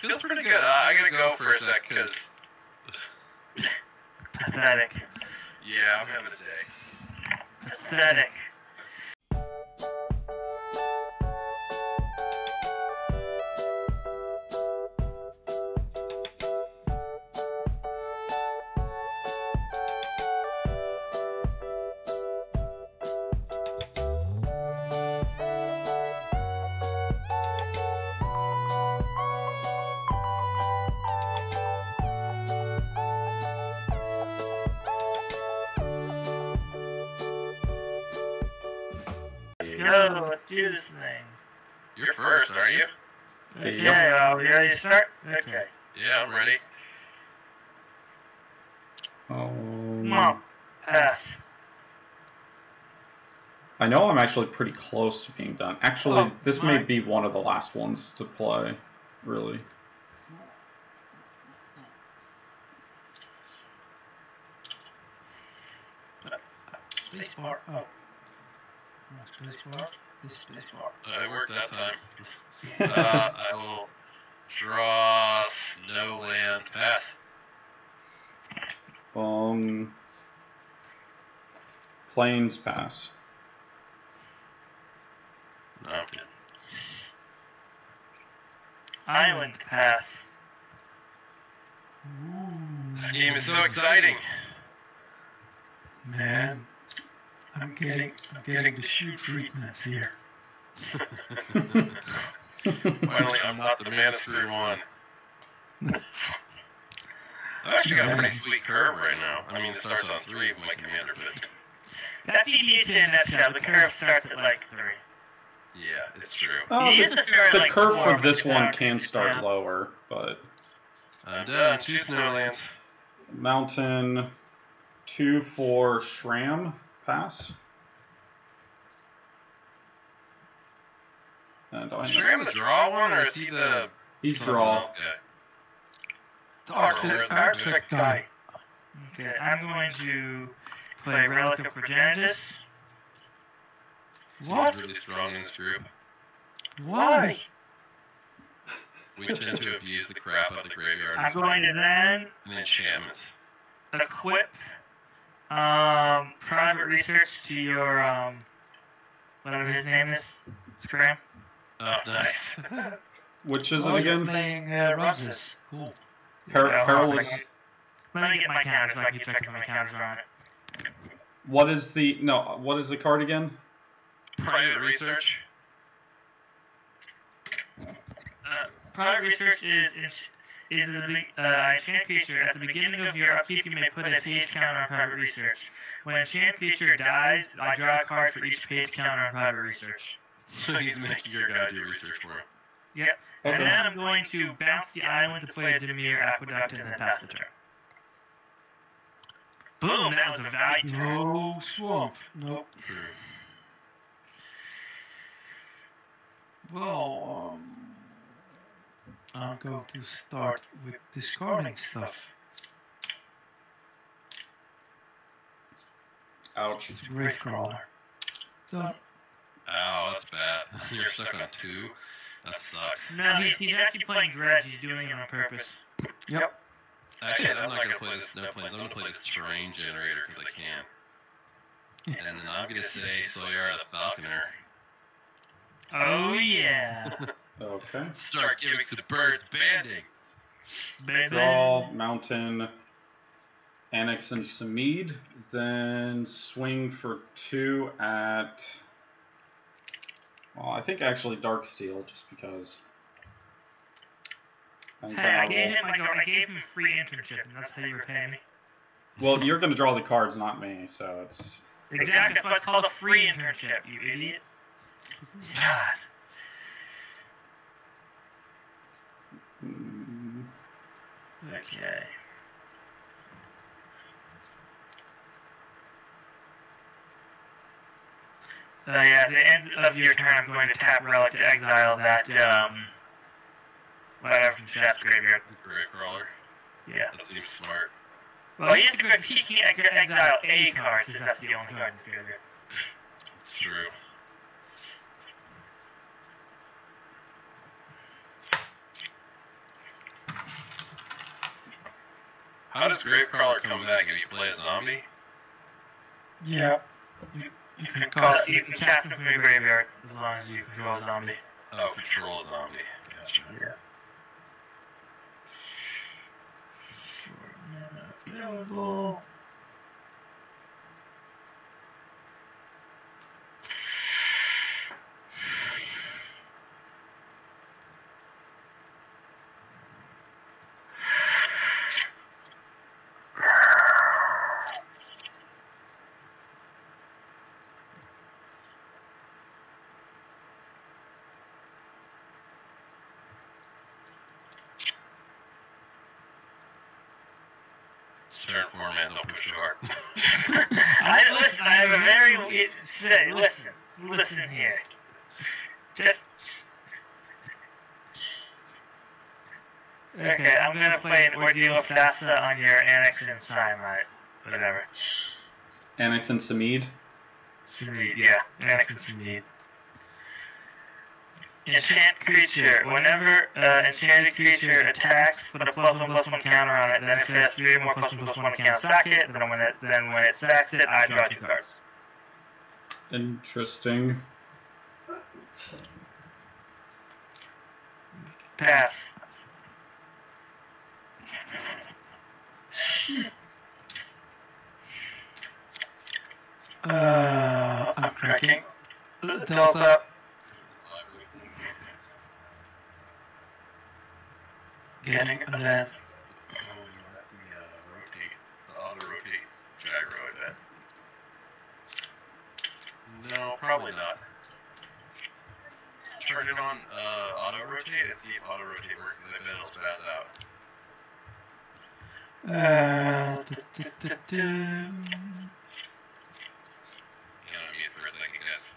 feels pretty good. I gotta go for a sec, because... Pathetic. Yeah, I'm having a day. Pathetic. Go, let's do this thing. You're first, aren't you? Okay, are we ready to start? Okay. Yeah, I'm ready. Come on, pass. I know I'm actually pretty close to being done. Actually, this may be one of the last ones to play, really. Spacebar. Oh. Spacebar. This spacebar. It worked that time. I will draw no land. Pass. Plains pass. No, I'm kidding. Island pass. This game is so exciting. Man, I'm getting the shoe treatment here. Finally, I'm not the man screwed one. I've actually got a pretty sweet curve right now. I mean, it starts on 3 with my commander, but... That's EDH in a nutshell. The curve starts at like 3. Yeah, it's true. The curve for this one can start lower, but... I'm done. 2 snowlands. Mountain 2 for Shram pass. And Shram the draw one, or is he the... He's draw. Architect guy. Okay, I'm going to play Relic of Progenitus. What? He's really strong in this group. Why? We tend to abuse the crap out of the graveyard. I'm going to then and enchantments. Equip private research to your whatever his name is, Scram. Oh, nice. Which is it again? Playing Ramses. Cool. Perilous. Let me get my counters so I can keep track of my counters on it. What is the card again? Private research. Private research is the enchant creature. At the beginning of your upkeep, you may put a page counter on private research. When an enchant creature dies, I draw a card for each page counter on private research. So he's making your guy do research for him. Yep. Okay. And then I'm going to bounce the island to play a Dimir Aqueduct and then pass the turn. Boom! That was a value turn. No swamp. Nope. True. Well, I'm going to start with discarding stuff. Ouch. It's a grave crawler. Done. Ow, that's bad. You're stuck on 2. That sucks. No, he's actually playing Dredge. He's doing it on purpose. Yep. Actually, I'm not going to play this Snow Plains. I'm going to play this Terrain Generator because I can. And then I'm going to say Soraya the Falconer. Oh, yeah. Okay. Start giving some birds banding. Baby. Draw, mountain, Anax Cymede, then swing for 2 at... Well, I think actually Darksteel, just because. Hey, I gave him a free internship, and that's how you repay me. Well, you're going to draw the cards, not me, so it's... Exactly, that's why it's called a free internship, you idiot. God. Okay. Yeah, at the end of your turn, I'm going to tap Relic to exile that, whatever from Shaft's graveyard. The Grave Crawler. Yeah. That seems smart. Well, he can't exile a card, since that's the only card in his graveyard. It's true. How does Gravecrawler come back if you play a zombie? Yeah. You can cast You can cast him from your graveyard as long as you control a zombie. Oh, control a zombie. Gotcha. Yeah. Available. Turn for man, don't push too hard. Listen, I have a very listen here. Just okay. I'm gonna play an Ordeal of Thassa on your Anax Cymede, whatever. Anax Cymede. Cymede, yeah, Anax Cymede. Enchant creature. Whenever enchanted creature attacks, put a +1/+1 counter on it. Then if it has 3 or more +1/+1, can't sack it. Then when it sacks it, I draw 2 cards. Interesting. Pass. I'm cracking. Delta. Getting a land. Oh, that's the rotate, the auto-rotate gyro event. No, probably not. Turn it on auto-rotate and see if auto-rotate works, because I bet it'll spaz out. Uh, Hang on, mute for a second, guys.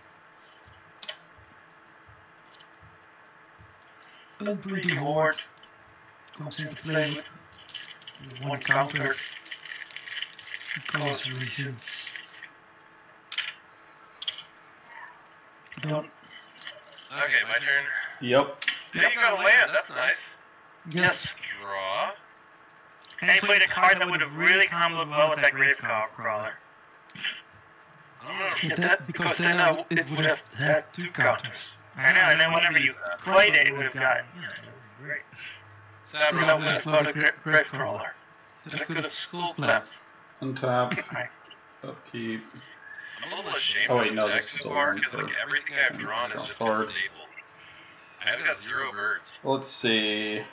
Unbreeding Horde comes into play with 1 counter because reasons. Don't. Okay, my turn. Yep. Yeah, you got a land, that's nice. Yes. Draw. And he played a card that would have really comboed well with that Gravecrawler. I don't know. Yeah, that, because then it would have had 2 counters. I know, and then whenever you played it, it would have gotten, great. Sad Then roll I was not a great crawler. That I could have skull clamped. Untap. Upkeep. I'm a little ashamed Oh, of wait, this no, deck this so is far, a because like for- everything I've drawn has just been card. staple. I've got 0 birds. Let's see.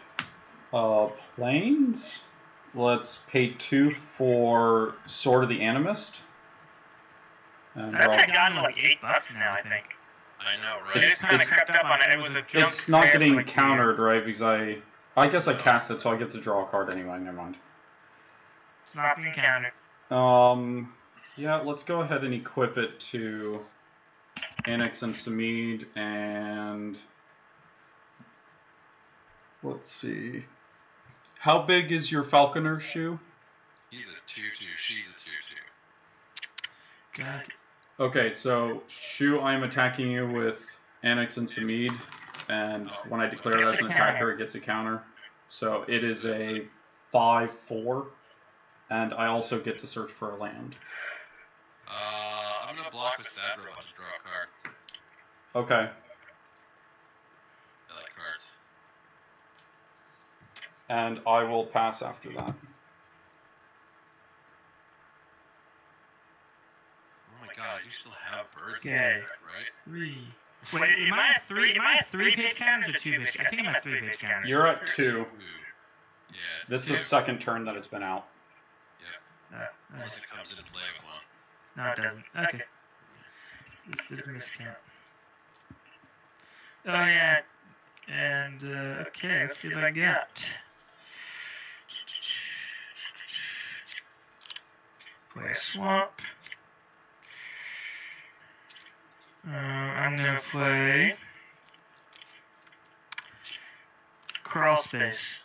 Planes. Let's pay 2 for Sword of the Animist. And That's draw. like gotten like $8 now, I think. I know, right? It's- It's kind of crept up on it. It was a junk It's not rare for getting like a year. countered, right? Because I guess I cast it, so I get to draw a card anyway. Never mind. It's not being countered. Yeah, let's go ahead and equip it to Anax Cymede, and let's see. How big is your Falconer shoe? He's a 2/2, she's a 2/2. God. Okay, so Shu, I'm attacking you with Anax Cymede, and when I declare it as an attacker, it gets a counter. So it is a 5/4, and I also get to search for a land. I'm gonna block with Sad Robot to draw a card. Okay, I like cards. and I will pass after that. Oh my god, I do still have birds in Okay. this deck, right? 3. Wait, am I at 3? Am I at 3-page counters or 2-page? I think I'm at 3-page counters. You're at 2. Ooh. Yeah, it's This is two. the second turn that it's been out. Unless it comes into play with one. No, it doesn't. Okay. This did a miscount. Oh, yeah. And, okay, let's see what I got. Play a swamp. I'm gonna play Crawl Space.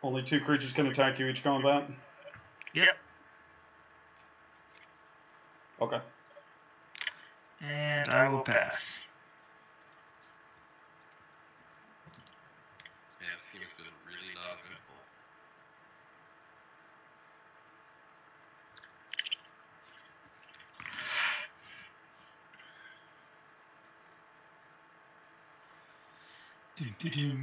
Only 2 creatures can attack you each combat? Yep. Okay. And I will pass. Man, this game has been really not eventful. Okay.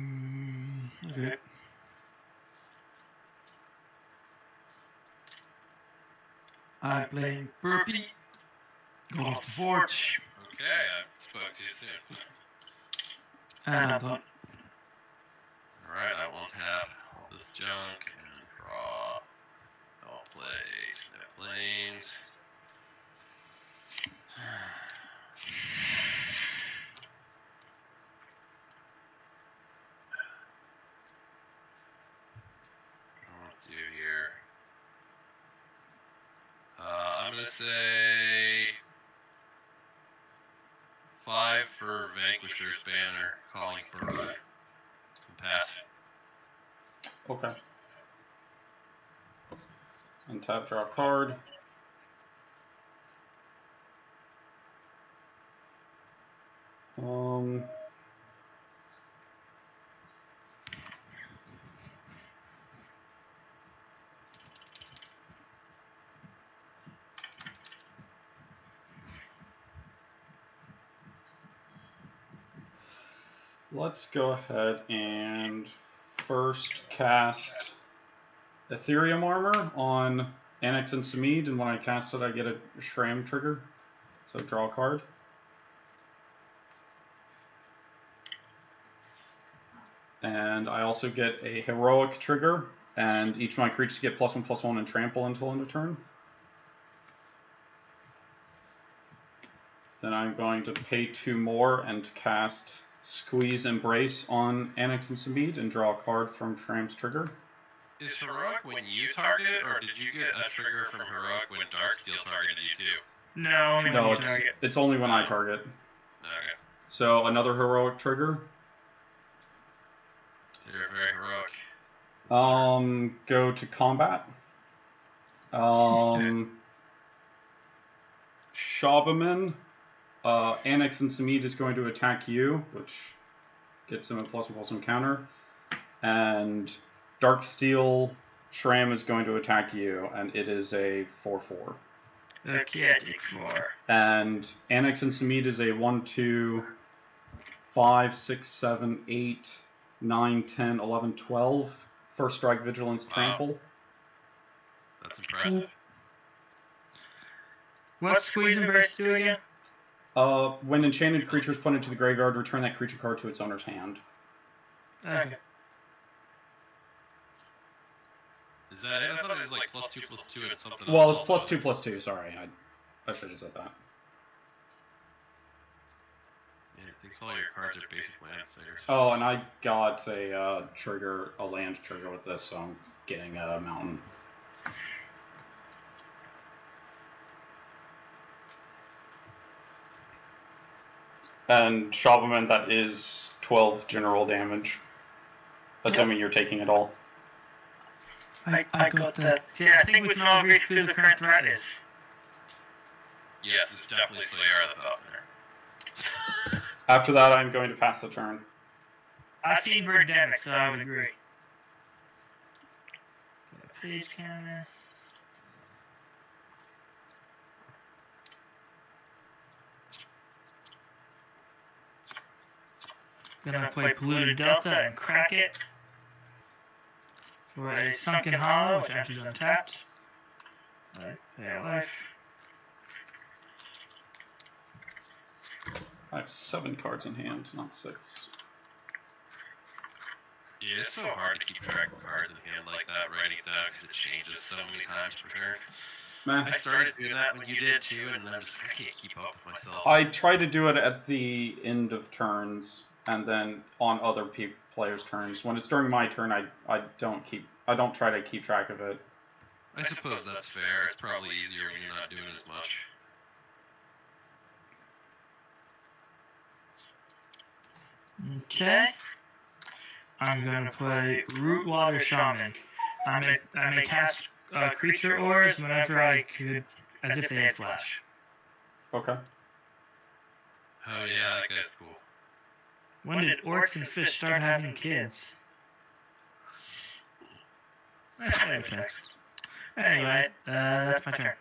I'm playing Burpee, God of the Forge, Okay, I spoke too soon. and I'm done. Alright, I won't have all this junk and draw. I'll play Snip Plains. What I want to do here. I'm gonna say 5 for Vanquisher's Banner, calling Birth. And pass. Okay. Untap, draw a card. Let's go ahead and first cast Ethereum Armor on Anax Cymede, and when I cast it, I get a Shram trigger. So draw a card. And I also get a Heroic trigger, and each of my creatures get +1/+1 and trample until end of turn. Then I'm going to pay 2 more and cast Squeeze Embrace on Anax Cymede and draw a card from Shram's trigger. Is Heroic when you target it, or did you get a trigger from Heroic when Darksteel targeted you too? No, only when you target. It's only when I target. Okay. So another Heroic trigger. You're very heroic. Go to combat. Shabbaman. Anax Cymede is going to attack you, which gets him a +1/+1 counter. And Darksteel Shram is going to attack you, and it is a 4/4. Okay, I take 4. And Anax Cymede is a 1, 2, 5, 6, 7, 8, 9, 10, 11, 12. First strike, vigilance, trample. That's impressive. What's Squeeze Embrace do again? When enchanted creature is put into the graveyard, return that creature card to its owner's hand. Okay. Is that it? I thought it was like +2/+2 and something else. Well, it's +2/+2. Sorry, I should have said that. Yeah, I think all your cards are basic land Segrus. Oh, and I got a land trigger with this, so I'm getting a mountain. And Shabbaman, that is 12 general damage, assuming you're taking it all. I got that. Yeah, I think we can all agree who the current threat is. Yes, it's definitely Soraya the Falconer. After that, I'm going to pass the turn. I've seen Birdemic, so I would agree. Got a page counter. Then I play Polluted Delta and crack it for a Sunken Hollow, which enters untapped. Alright, pay a life. I have 7 cards in hand, not 6. Yeah, it's so hard to keep track of cards in hand like that, writing it down, because it changes so many times per turn. I started doing that when you did too, and I'm just, I can't keep up with myself. I try to do it at the end of turns, and then on other players' turns. When it's during my turn, I don't try to keep track of it. I suppose that's fair. It's probably easier when you're not doing as much. Okay. I'm going to play Rootwater Shaman. I may cast creature ores whenever I could, as if they had flash. Okay. Oh yeah, that guy's cool. When did orcs and fish start having kids? That's flavor text. Anyway, that's my turn.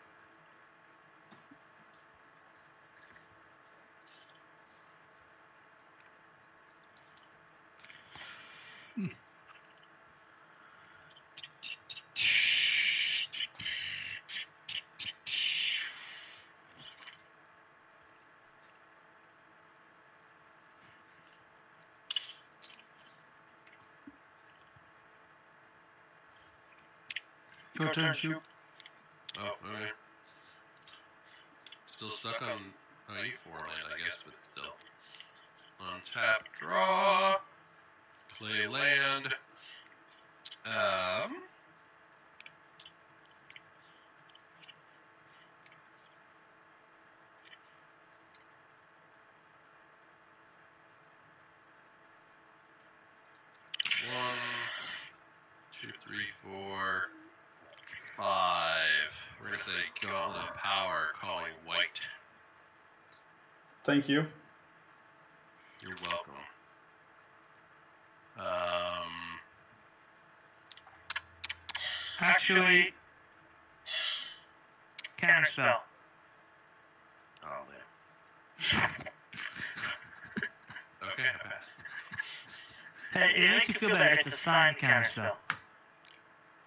Your turn, Shu. Oh, okay. Still stuck on. Oh, you 4 land, I guess, but still. Untap, draw. Play land. One, 2, 3, 4, 5. We're gonna say Gauntlet of Power, calling white. Thank you. You're welcome. Actually, counterspell. Oh man. Okay, I pass. Hey, it makes you feel better. It's a signed counterspell.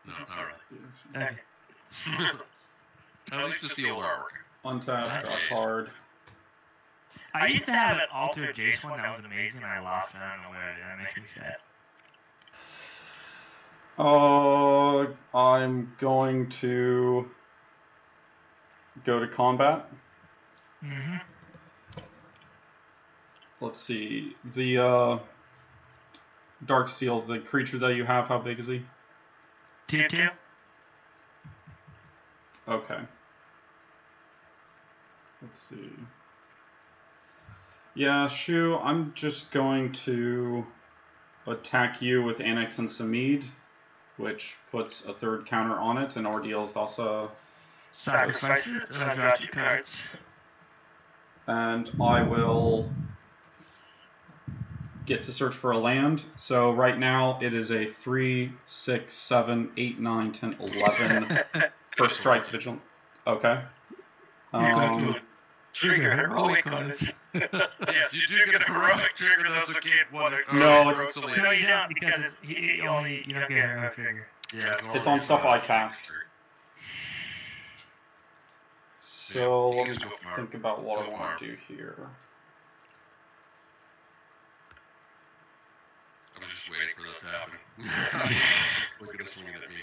No, not really. Okay. At least just the old artwork. Untap, draw a card. I used to have an altered Jace one that was amazing, and I lost it. I don't know where it is. That makes me sad. I'm going to go to combat. Mm-hmm. Let's see. The Darksteel, the creature that you have, how big is he? 2/2. Okay. Let's see. Yeah, Shu, I'm just going to attack you with Anax Cymede, which puts a 3rd counter on it, and Ordeal Thassa. Sacrifices, and I draw 2 cards. And I will get to search for a land. So right now it is a 3, 6, 7, 8, 9, 10, 11 first strike vigilant. Okay. You're going to trigger heroic on it. Yes, you do get a heroic trigger. Those who can't one. No, No, you don't, because you don't get a heroic trigger. Yeah, it's on stuff I cast. So let me think about what I want to do here. I was just waiting for that to happen. Look at it swinging at me.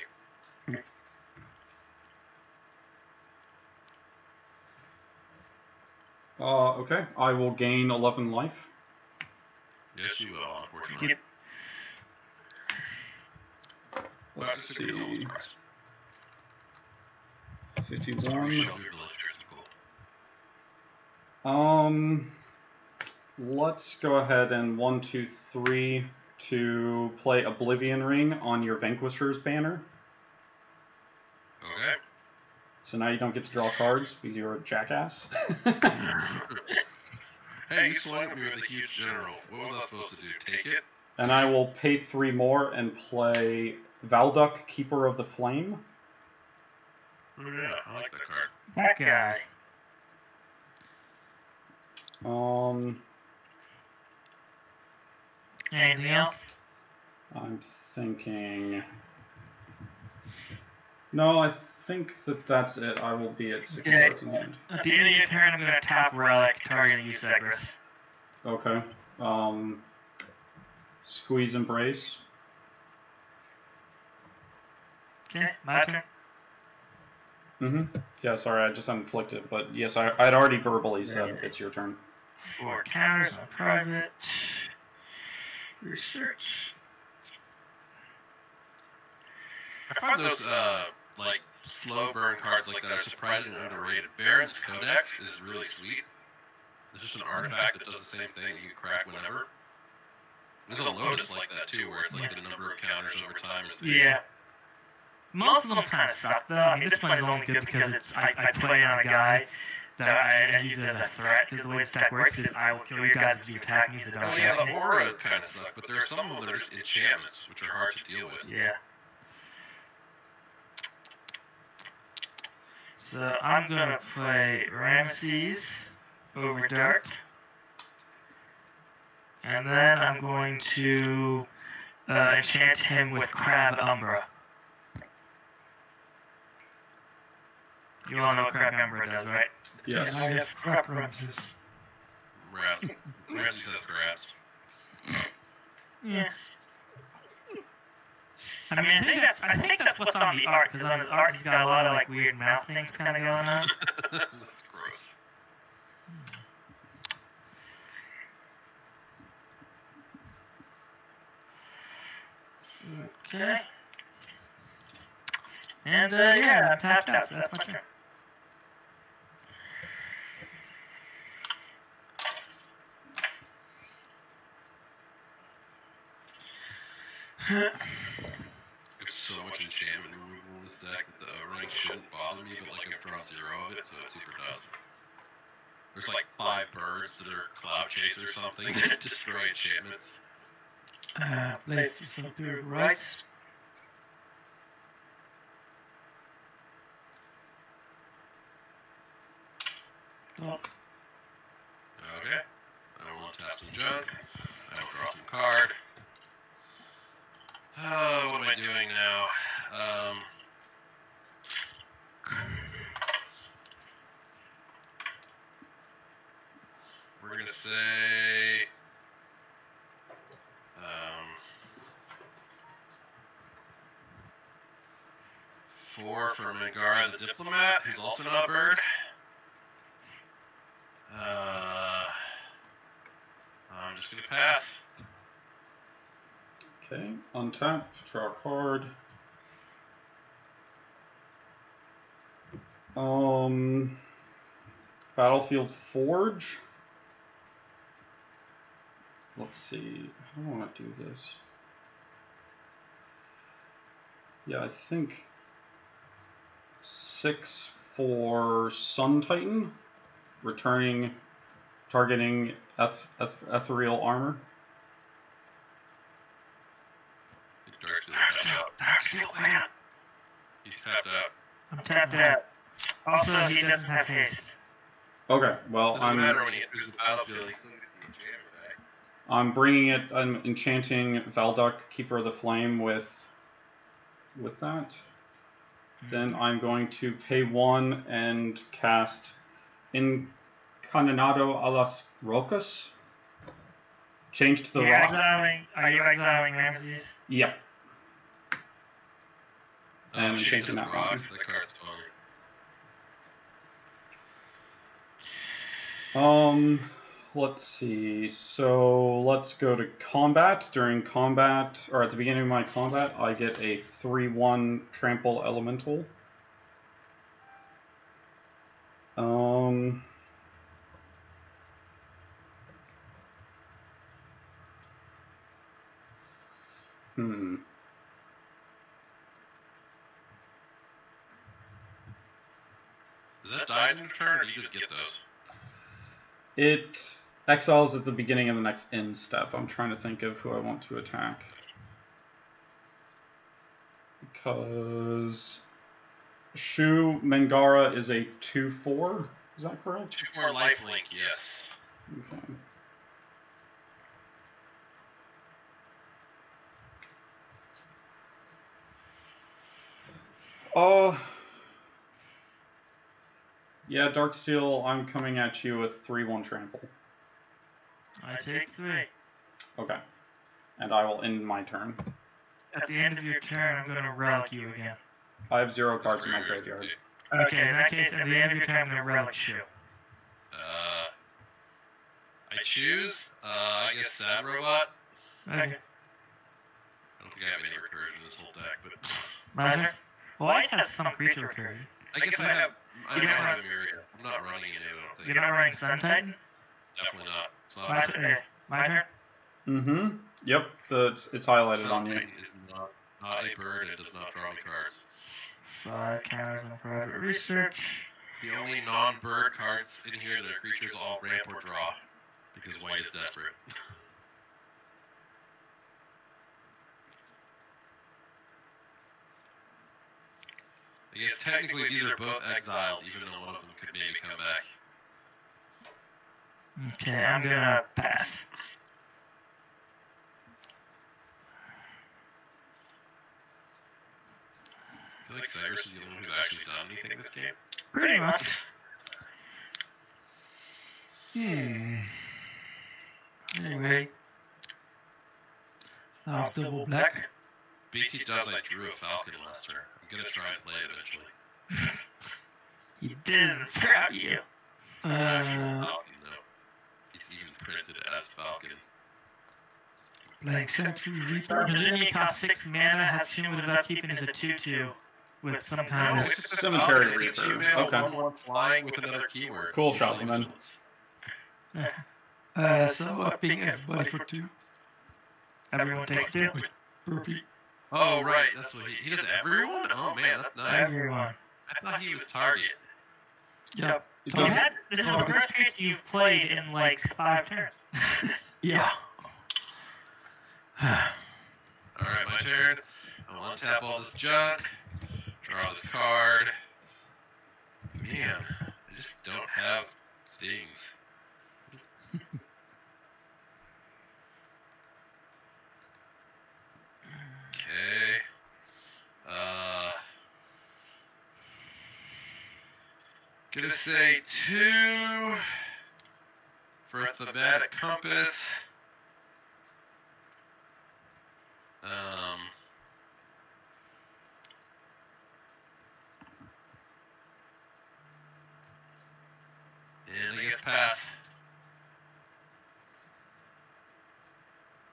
Okay, I will gain 11 life. Yes, you will, unfortunately. Yep. Let's see. 51. Let's go ahead and 1, 2, 3 to play Oblivion Ring on your Vanquisher's banner. Okay. So now you don't get to draw cards because you're a jackass. Hey, you swung at me with a huge general. What was I supposed to do? Take it? And I will pay 3 more and play Valduk, Keeper of the Flame. Oh yeah, I like that card. That guy. Anything else? I'm thinking. No, I think that's it. I will be at 6 cards in hand. At the end of your turn, I'm going to tap Relic, targeting you, Segrus. Okay. Squeeze Embrace. Okay, my turn. Yeah, sorry, I just inflicted, but yes, I'd already verbally said it's your turn. 4 counters on private. Research. I find those like slow burn cards like that are surprisingly underrated. Baron's Codex is really sweet. It's just an artifact that does the same thing. You can crack whenever. There's a Lotus like that too, where it's like the number of counters over time is big. Yeah. Most of them kind of suck though. I mean, this one's only good because I play on a guy that I use it as a threat, because the way this deck works is I will kill you guys if you attack me, so don't Oh yeah, attack the me. aura kind of suck, but there are some of them that are just enchantments, which are hard to deal with. Yeah. So I'm going to play Ramses Overdark. And then I'm going to enchant him with Crab Umbra. You all know what Crab Umbra does, right? Yes. And I have crap Ramses. Ramses has crabs. Yeah. I mean, I think that's what's on the art, because on his art he's got a lot of like weird mouth things kind of going on. That's gross. Okay. And yeah, I'm tapped out, so that's my turn. There's so much enchantment removal in this deck that the running shouldn't bother me, but like I've drawn 0 of it, so it super does. There's like 5 birds that are cloud chasers or something that destroy enchantments. Play some pure rights. Oh, Okay. I will untap some junk. I will draw some card. What am I doing now? We're gonna say 4 for Mangara the Diplomat, who's also not a bird. I'm just gonna pass. Okay, untap, draw a card. Battlefield Forge. Let's see. I don't want to do this. Yeah, I think 6 for Sun Titan, targeting ethereal armor. Darksteel, man. He's tapped out. I'm tapped out. Also, he doesn't have haste. Okay, well, Doesn't matter when he enters the battlefield, he's still gonna get the enchantment back. I'm bringing it. I'm enchanting Valduck, Keeper of the Flame, with that. Then I'm going to pay 1 and cast Incandenado a las Rocas. Change to the rock. Are you exiling Ramses? Yep. And enchanting that rocks. That card's fun. Let's see. So let's go to combat. During combat, or at the beginning of my combat, I get a 3/1 trample elemental. Is that died in turn, or do you just get those? It exiles at the beginning of the next end step. I'm trying to think of who I want to attack. Because Shu Mangara is a 2/4. Is that correct? 2/4 lifelink, yes. Okay. Yeah, Darksteel, I'm coming at you with 3/1 trample. I take 3. Okay. And I will end my turn. At the end of your turn, I'm going to relic you again. I have 0 cards in my graveyard. Okay, in that case, at the end of your turn, I'm going to relic you. I choose, I guess Sad Robot. Okay. I don't think I have any recursion in this whole deck, but... My turn? White has some creature recursion. I guess I have... I don't have Myriad. I'm not running it, I don't think. You're not running Sun Titan? Definitely not. It's not my turn. My turn? Mm-hmm. Yep, it's highlighted Sun on you. Titan is not a bird, and it does not draw any cards. 5 counters on private research. The only non-bird cards in here that are creatures all ramp or draw, because white is desperate. I guess technically these are both exiled, even though one of them could maybe come back. Okay, I'm gonna pass. feel like Segrus is the only one who's actually done anything this game. Pretty much. Anyway. Now double black. BT dubs, I drew a falcon last turn. I'm gonna try and play it eventually. He didn't trap you. It's not actual falcon though. It's even printed as falcon. Playing Century So Reaper. does it only cost 6 mana, has cumulative upkeep, and is a 2/2 with some kind of... It's a Cemetery falcon. It's a Reaper. 2-mana Okay. 1/1 flying with another keyword. Cool, usually Shabbaman. vigilance. So I ping everybody for 2. Everyone takes 2? Burpee. Oh right, that's what he does. Everyone? Oh man, that's nice. Everyone. I thought he was target. Yep. It You doesn't- had, this is the first creature you've played in like 5 turns. Yeah. Alright, my turn. I'll untap all this junk. Draw this card. Man, I just don't have things. Okay. Gonna say 2 for a thematic compass. And I guess pass.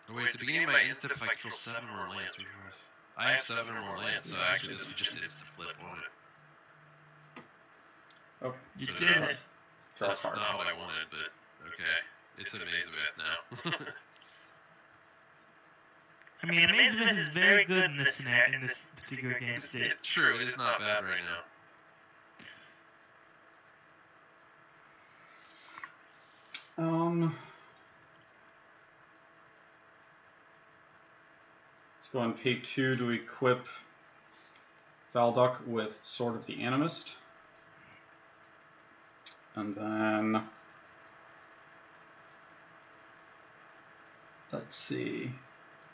Oh, wait, at the beginning of my insta, if I control 7 or more lands, I have 7 or more lands, so actually this would just insta flip on it. Okay. You So did it. Draw a That's card. not what I wanted, but okay. It's a maze of it now. I mean, Amazement is very good in this scenario, in this particular game state. It's true, it is not bad right now. Let's go and pay 2 to equip Valduck with Sword of the Animist. And then let's see.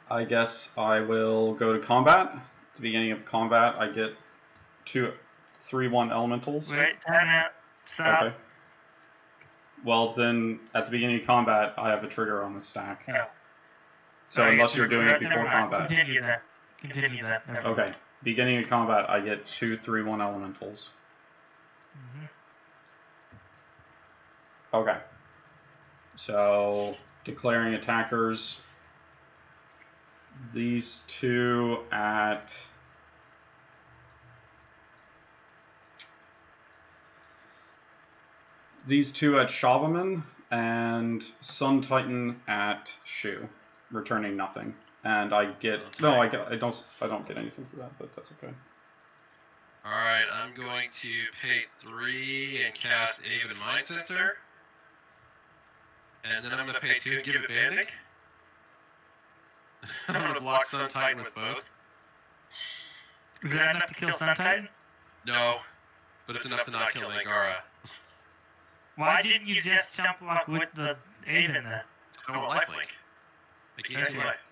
I guess I will go to combat. At the beginning of combat, I get 2 3/1 elementals. Wait, time out. Stop. Okay. Well, then at the beginning of combat, I have a trigger on the stack. Yeah. So unless you're doing it before combat. Continue that. Continue that. Okay. Beginning of combat, I get 2 3/1 elementals. Okay. So declaring attackers. These 2 at Shabbaman and Sun Titan at Shu, returning nothing. And I get I don't get anything for that, but that's okay. Alright, I'm going to pay 3 and cast Aven Mind Sensor. And then I'm going to pay 2 and give it Banding. I'm going to block Sun Titan with both. Is that enough to kill Sun Titan? No, but it's enough to not kill Megara. Why didn't you just jump block with the Aven then? I don't want lifelink. I gain 2 life.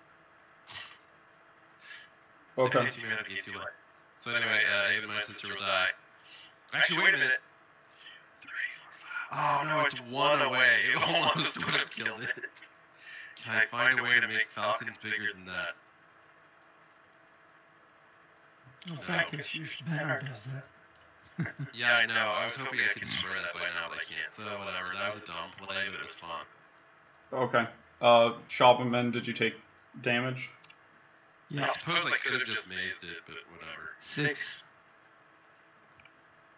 Okay. I pay 2 mana to gain 2 life. So anyway, Aven Mind Sensor will die. Actually, wait a minute. 3, 4, 5. Oh no, it's 1 away. It almost would have killed it. Can I find a way to make Falcons bigger than that? In fact, if you banner does that. Yeah, I know. I was hoping I could destroy that by now, but I can't. So whatever. That was a dumb play, but it was fun. Okay. Shabbaman, did you take damage? I suppose I could have just mazed it, but whatever. 6.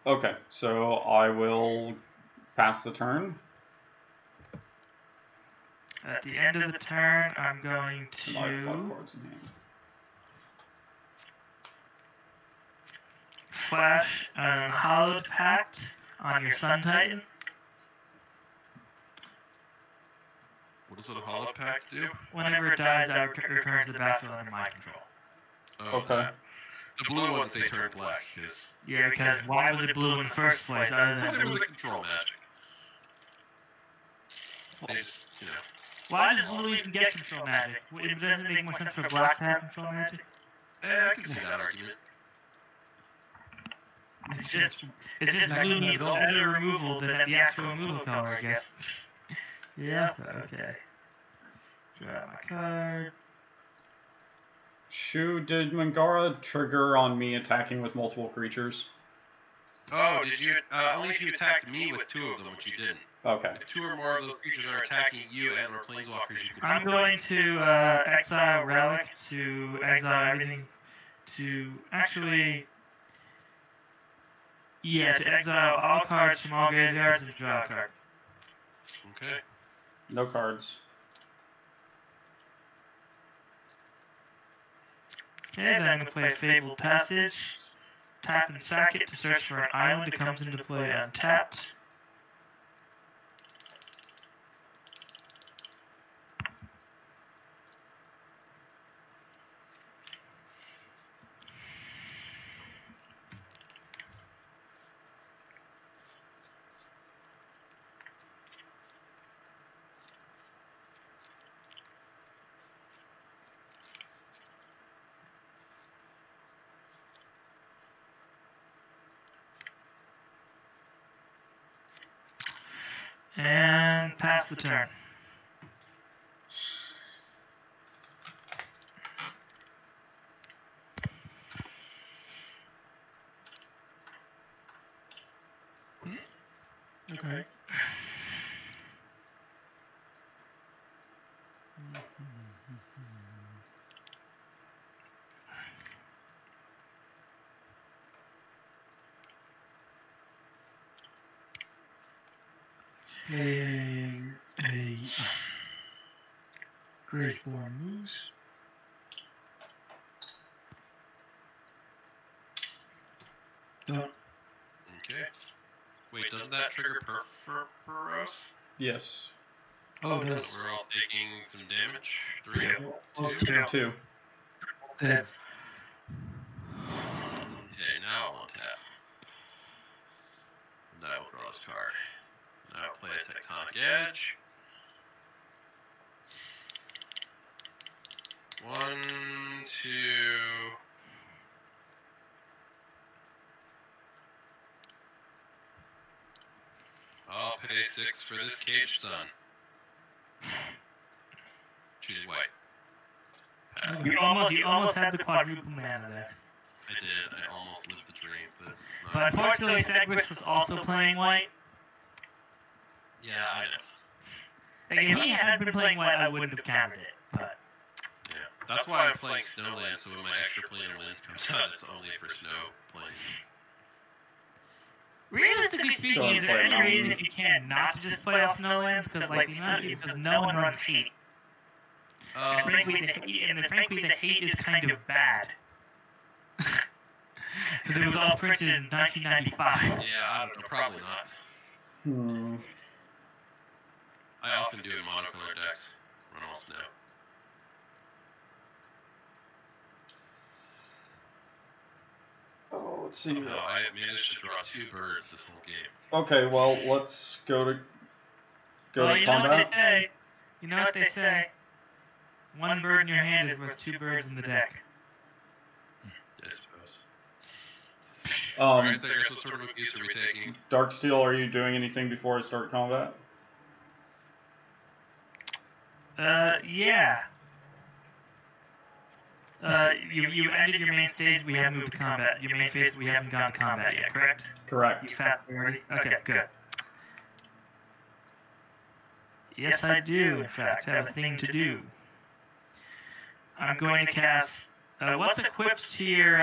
Okay, so I will pass the turn. At the end of the turn, I'm going And I have 5 to cards in hand. flash an Hallowed Pact on your Sun Titan. What does a Hollow Pact do? Whenever it dies, I return to the battlefield under my control. Oh, Okay. The blue one that they turned black, because Yeah, because why was it blue in the first place other it than was blue? the control magic. They just, Why does blue even get control magic? Doesn't it make more sense for black to have control magic? I can see that argument. It's just blue needs better removal than the actual removal color, I guess. Yeah, okay. Draw my card. Shu, did Mangara trigger on me attacking with multiple creatures? Oh, did you? Only if you attacked me with 2 of them, which you didn't. Okay. If 2 or more of those creatures are attacking you and or planeswalkers, you can. I'm going to exile Relic to exile everything to actually. Yeah, to exile all cards from all graveyards and draw a card. Okay. No cards. Okay, then I'm going to play Fabled Passage. Tap and sack it to search for an island. It comes into play untapped. And pass the turn. Okay. Playing a Graveborn Moose. Done. Okay. Wait, doesn't that trigger Perforos? Yes. Oh, So that's we're all taking some damage. 3, Yeah. 2. 2. dead. Okay, now I'll tap. And I will draw this card. Now I'll play a Tectonic Edge. 1, 2. I'll pay 6 for this Cage Sun. Choosing white. Pass. You almost had the quadruple mana there. I did. I almost lived the dream, but. But unfortunately, Segrus was also playing white. Yeah, I know. Like, if he had been playing white, I wouldn't have counted it. But Yeah, that's why I'm playing Snowland. So when my extra planar lands comes out, it's only for snow planes. realistically speaking, is there any reason if you can not to just play all Snowlands? Because no one runs hate. And frankly, the hate is kind of bad. Because it was all printed in 1995. Yeah, I don't know. Probably not. I often do in monocolor decks. Run all snow. Oh, let's see. Somehow I managed to draw 2 birds this whole game. Okay, well, let's go to You know what combat. they say? You know what they say? 1 bird in your hand is worth 2 birds in the deck. I suppose. Alright, Segrus, what sort of abuse are we taking? Darksteel, are you doing anything before I start combat? Yeah. You ended your main stage, we haven't moved to combat. Your main phase, we haven't gone to combat yet, correct? Correct. You fast already? Okay, good. Yes, I do, in fact, have a thing to do. I'm going to cast... what's equipped to your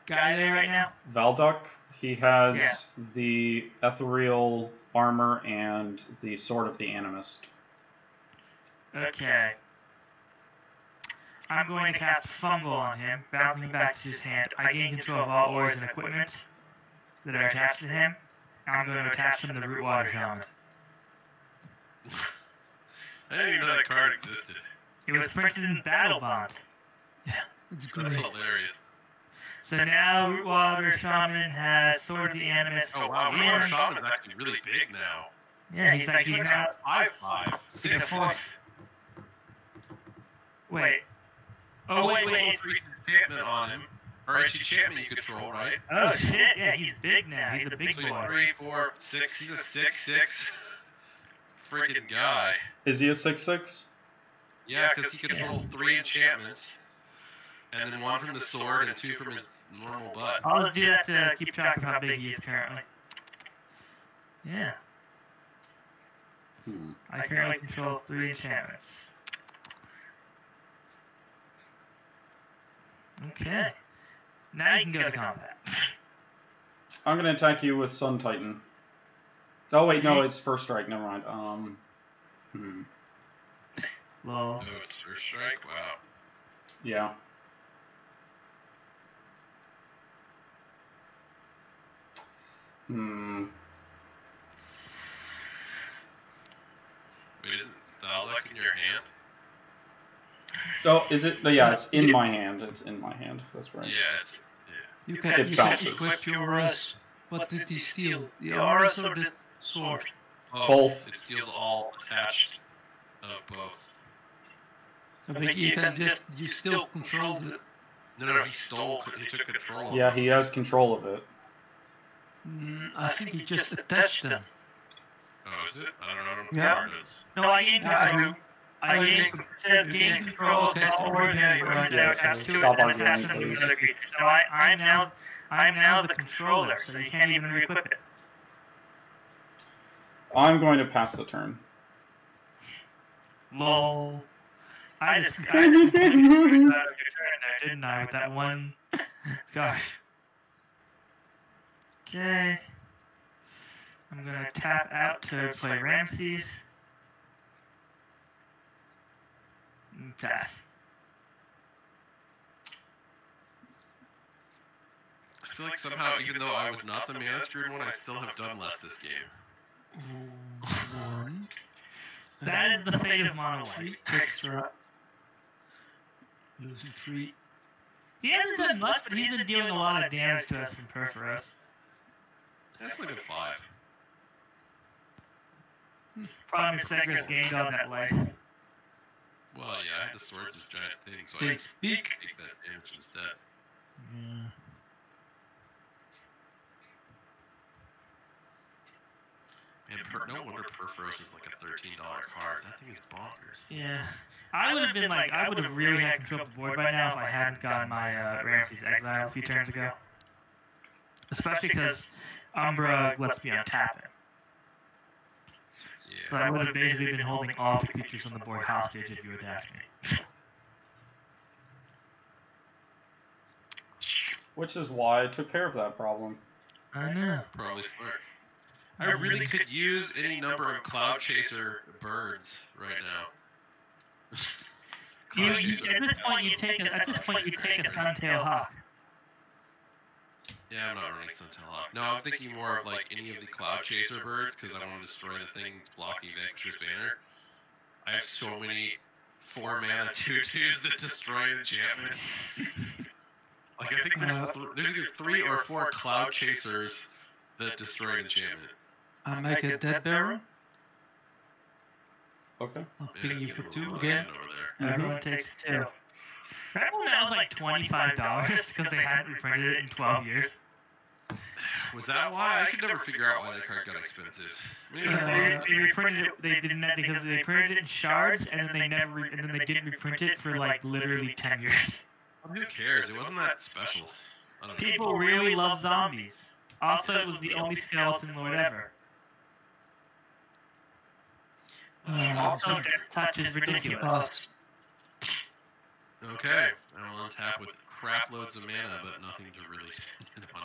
guy there right now? Valduck, he has the ethereal armor and the sword of the animist. Okay. I'm going to cast Fungal on him, bouncing him back to his hand. I gain control of all ores and equipment that are attached to him. I'm going to attach them to the Rootwater Shaman. I didn't even know that card existed. It was printed in Battle Bonds. Yeah, it's great. That's hilarious. So now Rootwater Shaman has Sword of the Animist. Oh wow, Rootwater Shaman's actually really big now. Yeah, he's now... 5/5, 6/6. Wait. Oh, wait. Free enchantment on him. Or each enchantment you control, right? Oh shit! Yeah, he's big now. He's a big So boy. 3, 4, 6. He's a 6/6 friggin' guy. Is he a 6/6? Yeah, because he controls 3 enchantments, and then 1 from the sword and 2 from his normal butt. I'll just do that to keep track of how big he is currently. Yeah. I currently control 3 enchantments. Okay. Now you can go to combat. I'm gonna attack you with Sun Titan. Oh wait, no, it's first strike. Never mind. Lol. Oh, it's first strike? Wow. Yeah. Wait, isn't Thalek in your hand? Oh, is it? Yeah, it's in my hand. It's in my hand. That's right. Yeah, it's... You can equip your auras. What did he steal? The auras or the sword? Both. It steals all attached of both. So but you still control the... No, he took control of Yeah, them. he has control of it. I think he just attached them. Oh, is it? I don't know what the Yeah. card is. No, I gained control. It says gain control of all ordinary Yeah, attached so to it stop and arguing, attach them to please. another creature. So I'm now the controller, so you can't even re-equip it. I'm going to pass the turn. Lol. I just completely out of your turn there, didn't I, with that one? Gosh. Okay. I'm gonna tap out to play Ramses. And pass. I feel like somehow, even though I was not the mana screwed one, I still have done less this game. One. That is the fate of Mono White. 3 extra. Losing 3. He hasn't done much, but he's been dealing a lot of damage to us from Perforos. That's like a 5. Problem is Segrus gained on that life. Well, yeah, I had the swords as giant thing, so I Take peek. take that damage instead. Yeah. Man, no wonder Perforos is like a $13 card. That thing is bonkers. Yeah. I would have really had control of the board by now if I hadn't gotten my Ramses exile a few turns ago. Especially because Umbra lets me untap it. Yeah. So I would have basically been holding all the creatures on the board hostage if you attacked me. Which is why I took care of that problem. I know. Probably smart. I really could use any number of Cloud Chaser birds right now. At this point, you take a Suntail Hawk. Yeah, I'm not running Suntail Hawk. No, I'm thinking more of like any of the Cloud Chaser birds because I want to destroy the thing that's blocking Vanquisher's Banner. I have so many 4-mana 2/2s that destroy enchantment. Like I think there's either 3 or 4 Cloud Chasers that destroy enchantment. I make a Dead Baron. Okay. I'll Yeah, ping it's you getting for a 2 little again. over there. Everyone takes 2. That one now is like $25 because they hadn't reprinted it in 12 years. Was that why? I could never figure out why that card got expensive. I mean, it was They reprinted it. They didn't because they printed it in shards, and then they didn't reprint it for like literally 10 years. who cares? It wasn't that special. I don't know. People really love zombies. Also, it was the only skeleton lord ever. Also, Death Touch is ridiculous. Okay, I will untap with crap loads of mana, but nothing to really spend it on.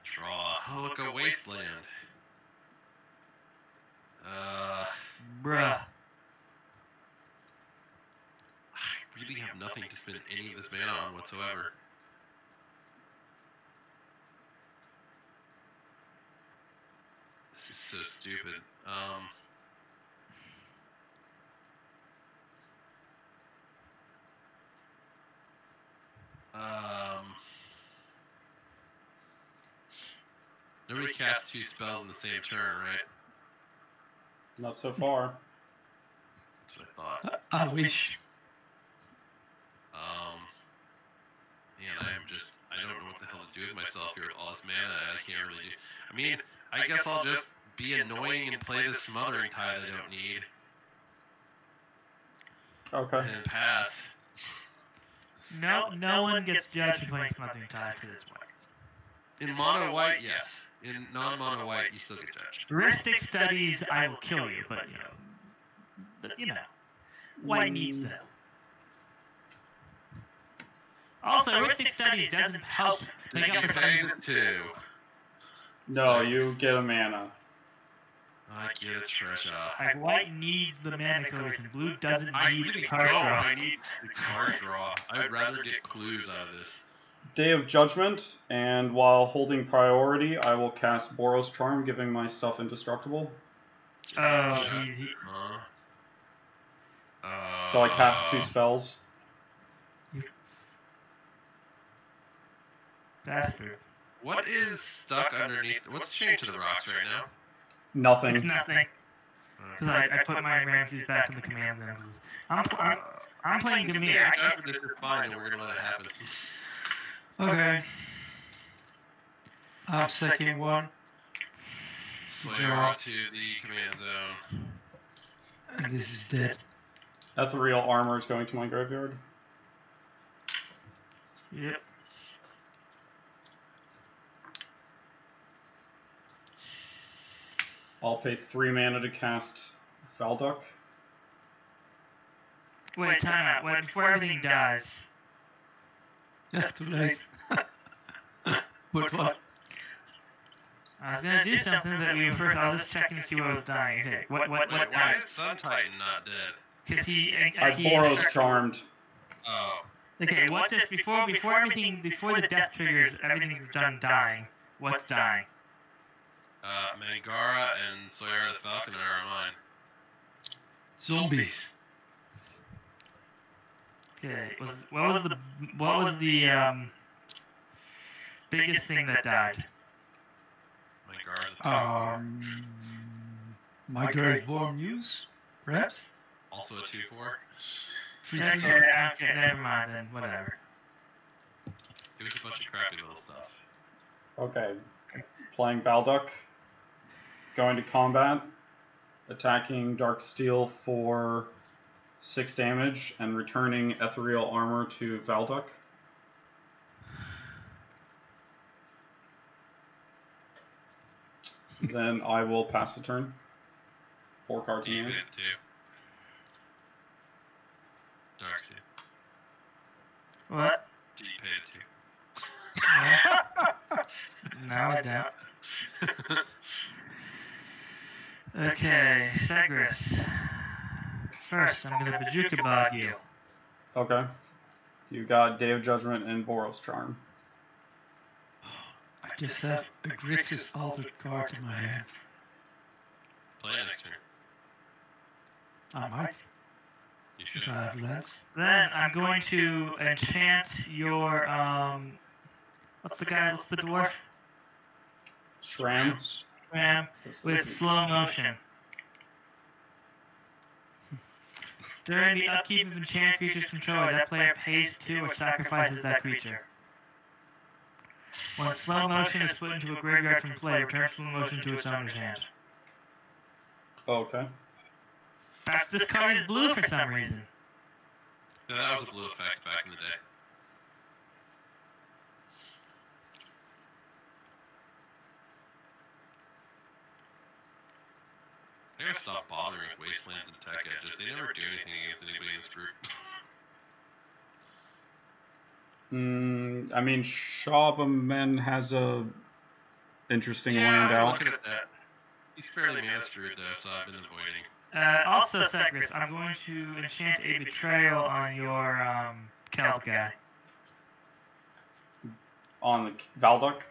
Draw. Oh, look, a wasteland. Bruh. I really have nothing to spend any of this mana on whatsoever. This is so stupid. Nobody casts 2 spells in the same turn, right? Not so far. That's what I thought. I wish. Man, I am just I don't know what the hell to do with myself here with all this mana. I can't really do. I mean, I guess I'll just be annoying and play this Smothering Tithe I don't need. Okay. And pass. No one gets judged for playing Smothering Tithe because it's white. In mono white, yes. In non-mono white, you still get judged. Heuristic studies, I will kill you, but white needs them. Also, heuristic studies doesn't help make up for pay the 2. No, you get a mana. I get a treasure. Like, white needs the mana acceleration. Blue doesn't need the card don't. draw. I need the card draw. I would rather get clues out of this. Day of Judgment, and while holding priority, I will cast Boros Charm, giving my stuff indestructible. So I cast 2 spells. Bastard. What is stuck underneath? What's chained to the rocks right now? Nothing. It's nothing. Because I put my Ramses back in the command zone. I'm playing Gamir. It's fine, and we're gonna let it happen. Okay. I'm second one. Slayer to the command zone. And this is dead. Ethereal Armor is going to my graveyard. Yep. I'll pay 3 mana to cast Valduck. Wait, time out. Wait, before everything dies. Yeah, too late. But what? I was gonna do something that we were first. I was just checking to see what was dying. Okay, what why is Sun Titan not dead? Because he Boros Charmed. Oh. Okay, what just before the death triggers, everything's done dying. What's dying? Mangara and Slayer the Falconer are mine. Zombies. Okay, what was the biggest thing that died? Mangara's a 2/4. Migrate News, perhaps? Also a 2/4. Okay, never mind then. Whatever. It was a bunch of crappy little stuff. Okay. Playing Valduck. Going to combat. Attacking Darksteel for 6 damage and returning Ethereal Armor to Valduck. Then I will pass the turn. 4 cards in hand. Darksteel. What? Do you pay it too? No, I don't. Okay, Segrus. First, I'm gonna Bajuka Bog you. Okay. You got Day of Judgment and Boros Charm. I just have a Grixis altered card in my hand. Play next turn. I might. You should. If I have lands. Then I'm going to enchant your what's the dwarf? Shram. Ram with slow motion. During the upkeep of enchant creature's controller, that player pays 2 or sacrifices that creature. When slow motion is put into a graveyard from play, return slow motion to its owner's hand. Okay. This card is blue for some reason. Yeah, that was a blue effect back in the day. I gotta stop bothering with Wastelands and Tech Edges. They never do anything against anybody in this group. I mean, Shabbaman has a interesting land I'm out. looking at that. He's fairly mana screwed though, so I've been avoiding. Also, Segrus, I'm going to enchant a Betrayal on your Celt guy. On the Valduck.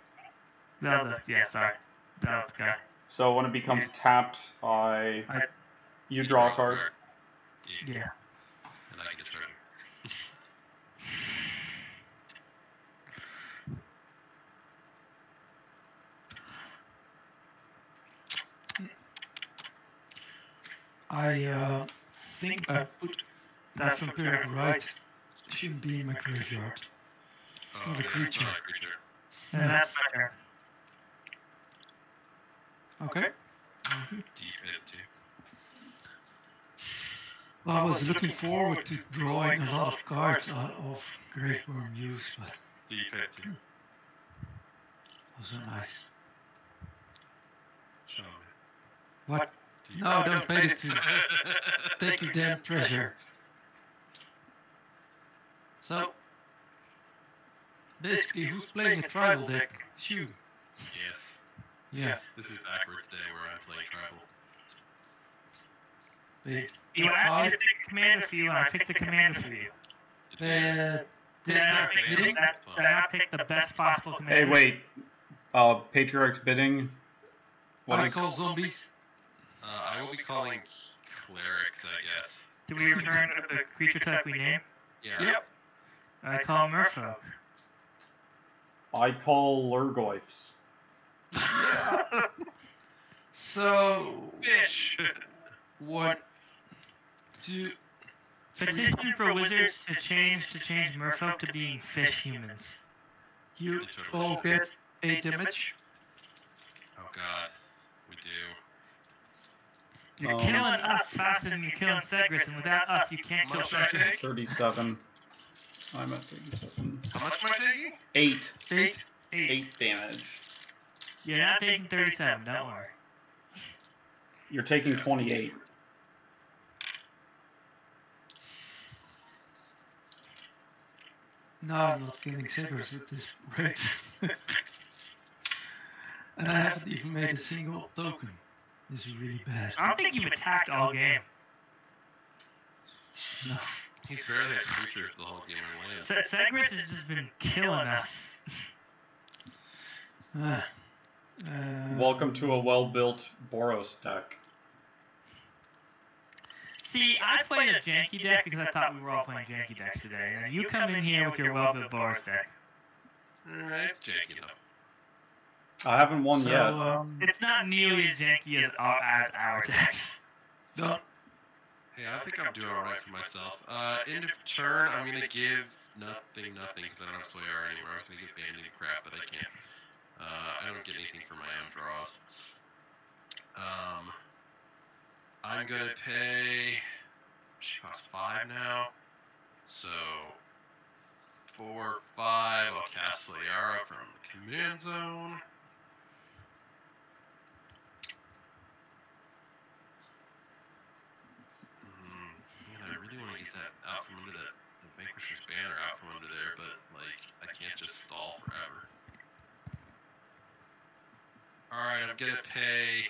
Yeah, sorry. Celt guy. So when it becomes tapped, you draw a card. Yeah. And I get treasure. I think I put that from Period right. Shouldn't be in my graveyard. It's not a creature. Not a creature. And that's my turn. Okay. Deep hit too. Well, I was looking forward to drawing a lot of cards out of Graveworm use, but Deep hit too. also nice. Shabbaman. What? Deep No, hit. don't pay it to. Take your damn treasure. So, basically, who's playing a tribal deck? Shu. Yes. Yeah. This is backwards day where I'm playing tribal. You asked me to pick a commander for you, and I picked a commander for you. Did I not pick the best possible commander? Hey, wait. Patriarch's bidding. What I is... call zombies. I will be calling clerics, I guess. Do we return the creature type we named? Yeah. Yep. I call Merfolk. I call Lurgoyfs. So, Fish! what do... Petition for wizards to change Merfolk to being fish humans. You all get 8 damage. Oh god, we do. You're killing us faster than you're killing Segrus, and without us, you can't kill How much I Segrus. take? 37. I'm at 37. How much am I taking? 8. 8. 8 damage. You're not taking 37, don't worry. You're taking Yeah. 28. No, I'm not killing Segrus at this rate. And I haven't even made a single token. This is really bad. I don't think you've attacked all game. No. He's barely had creatures the whole game in land. Segrus has just been killing us. Welcome to a well-built Boros deck. See, I played a janky deck because I thought we were all playing janky decks today, and you come in here with your well-built Boros deck. It's janky enough. I haven't won yet. It's not nearly as janky as our decks. No. Hey, I think I'm doing alright for myself. End of turn, I'm gonna give nothing, because I don't have Soyara anymore. I was gonna give Banding crap, but I can't. I don't get anything for my own draws. I'm gonna pay... She costs 5 now. So... 4, 5, I'll cast Soyara from the command zone. Man, I really want to get that out from under the Vanquisher's banner out from under there, but, like, I can't just stall forever. Alright, I'm gonna pay...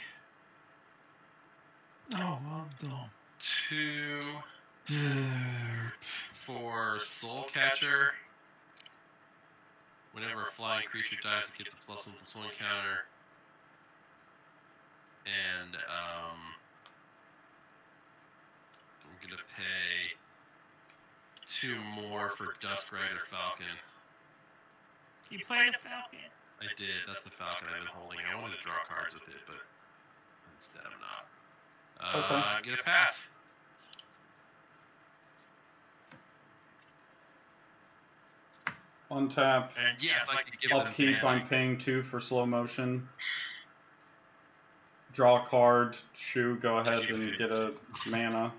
Oh, well done. 2 Derp. for Soul Catcher. Whenever a flying creature dies, it gets a +1/+1 counter. And, I'm gonna pay 2 more for Duskrider Falcon. You played a Falcon. I did, that's the Falcon I've been holding. I wanted to draw cards with it, but instead I'm not. Okay. I'm gonna pass. Untap. And yes, I could give them Upkeep, mana. I'm paying 2 for slow motion. Draw a card. Shu, go ahead and get a mana.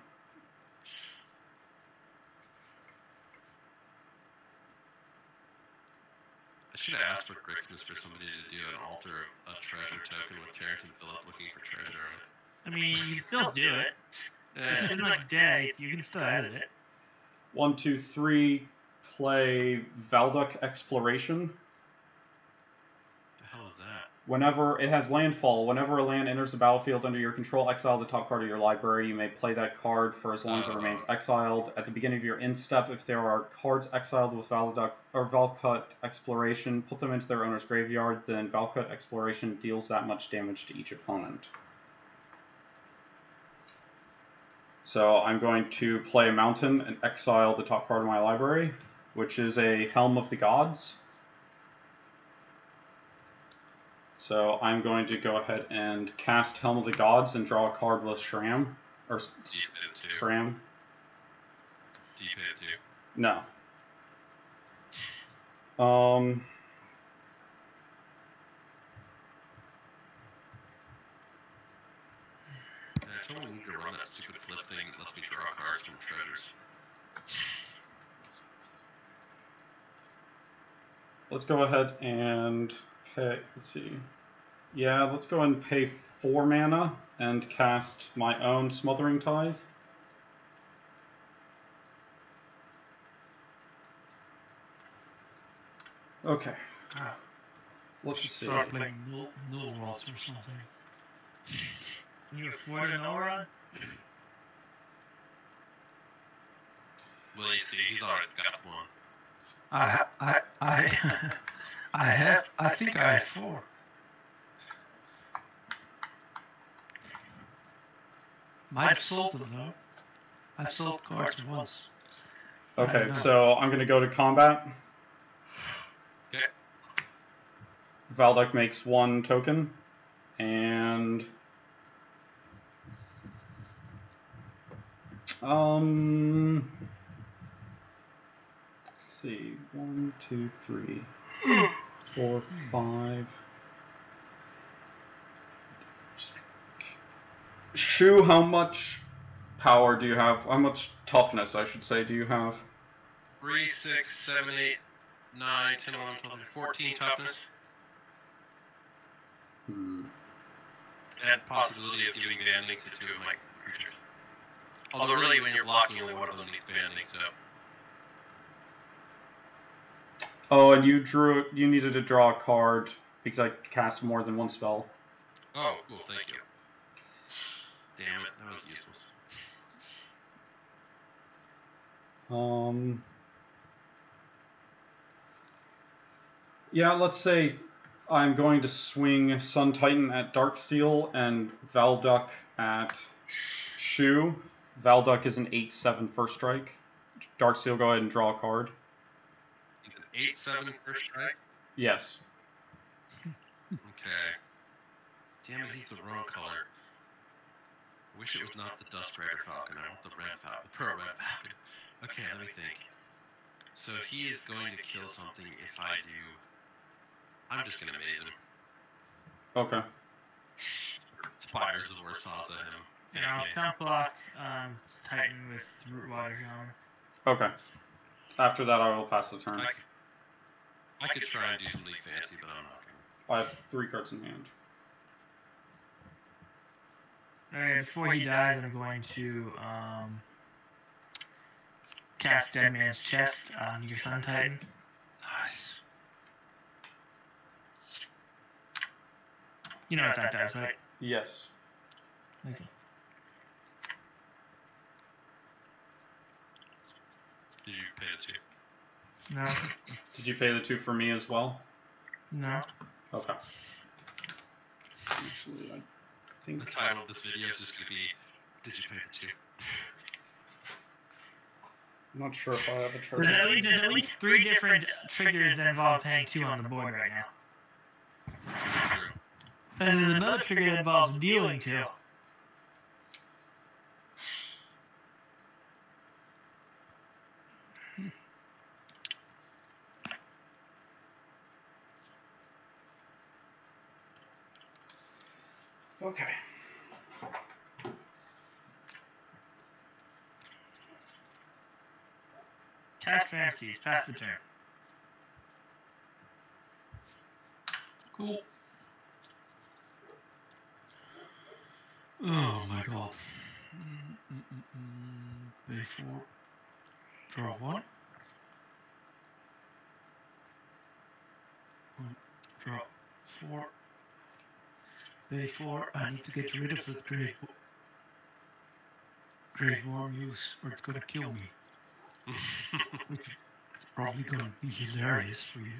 I should have asked for Grixmas for somebody to do an altar of a treasure token with Terrence and Philip looking for treasure on it. I mean, you can still do it. Eh, It's like day, you can still edit it. 1, 2, 3. Play Valduk Exploration. the hell is that? Whenever it has landfall, whenever a land enters the battlefield under your control, exile the top card of your library. You may play that card for as long as it remains exiled. At the beginning of your end step, if there are cards exiled with Valkut Exploration, put them into their owner's graveyard. Then Valkut Exploration deals that much damage to each opponent. So I'm going to play a mountain and exile the top card of my library, which is a Helm of the Gods. So I'm going to go ahead and cast Helm of the Gods and draw a card with Shram. Or Do you pay it too? Shram? Do you pay it too? No. I totally need to run that stupid flip thing that lets me draw cards from treasures. Let's go ahead and pay. Let's see. Yeah, let's go and pay 4 mana and cast my own Smothering Tithe. Okay. Let's see. Start playing null rods or something. You afford an Oron? Well, you see, he's already got one. I think I have 4. Might have sold them though. I've sold cards once. Okay, so I'm going to go to combat. Okay. Valduk makes 1 token, and let's see, 1, 2, 3, 4, 5. Shu, how much power do you have? How much toughness, I should say, do you have? 3, 6, 7, 8, 9, 10, 11, 12, 14 toughness. And possibility of giving banding to 2 of my creatures. Although really, when you're blocking, only one of them needs banding, so. Oh, and you needed to draw a card because I cast more than 1 spell. Oh, cool, thank you. Damn it, that was useless. Yeah, let's say I'm going to swing Sun Titan at Darksteel and Valduk at Shu. Valduk is an 8/7 first strike. Darksteel, go ahead and draw a card. An 8/7 first strike? Yes. Okay. Damn it, he's the wrong color. I wish it was not the Dust Rider Falcon. I want the red Falcon, the Pearl Red Falcon. Okay, let me think. So he is going to kill something if I do. I'm just going to maze him. Okay. Spires of Warsaw him. And I'll count block Titan with Root Water Shaman. Okay. After that, I will pass the turn. I could try and do something fancy, but I'm not going to. I have 3 cards in hand. Alright, before he dies, I'm going to cast Dead Man's Chest on your Sun Titan. Nice. You know what that does, right? Yes. Okay. Did you pay the 2? No. Did you pay the 2 for me as well? No. Okay. Actually, I think the title of this video is just going to be, Did you pay the 2? I'm not sure if I have a treasure. There's at least 3 different triggers that involve paying 2 on the board right now. True. And there's another trigger that involves dealing 2. Okay. Cast Ramses, pass the turn. Cool. Oh my god. Pay 4. Draw 1. Draw 4. Pay 4. I need to get rid of that Grave Worm use or it's gonna kill me. Which is probably gonna be hilarious for you.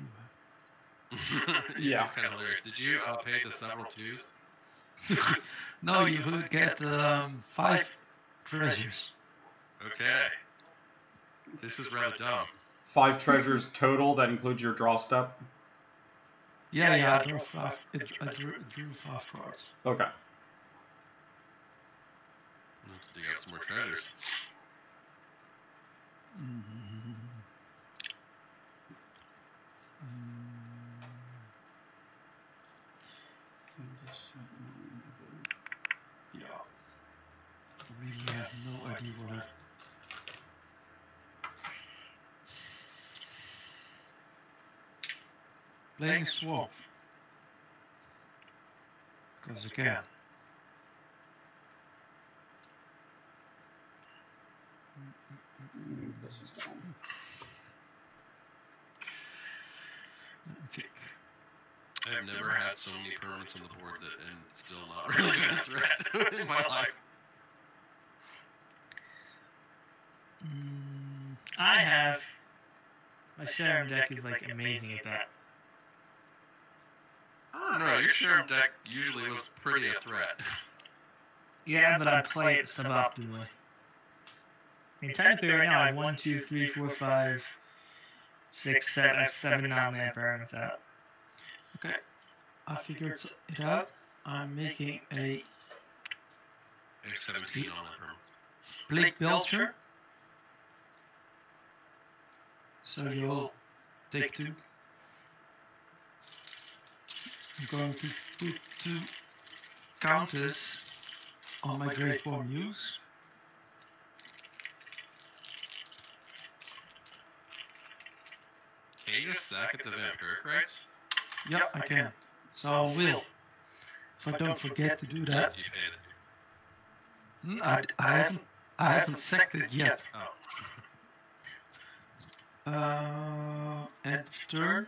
Yeah, it's kind of hilarious. Did you pay the several 2s? No, you will get 5 treasures. Okay. This is rather dumb. 5 treasures total, that includes your draw step? Yeah, I drew 5. I drew 5 cards. Okay. Let's dig out some more treasures. Yeah. I really have no idea what I've... Playing a swamp. Because I can. This is gone. Let me think. I've never had so many permanents on the board that and still not really been a threat in my life. I have. My Sharon deck is like amazing at that. I don't know, your Sherm deck usually was pretty a threat. Yeah, but I play it suboptimally. I mean, technically right now I have 1, 2, 3, 4, 5, 6, 7. I have 7 non-land permanents out. Okay. I figured it out. I'm making a I have 17 on that permanents. Blake Belcher. So you'll take 2. I'm going to put 2 counters on my Graveborn Muse. Can you just sack at the Vampiric Rites? Yeah, I can. So I will. If I don't forget to do that. You paid it. I haven't sacked it yet. Oh. End of turn.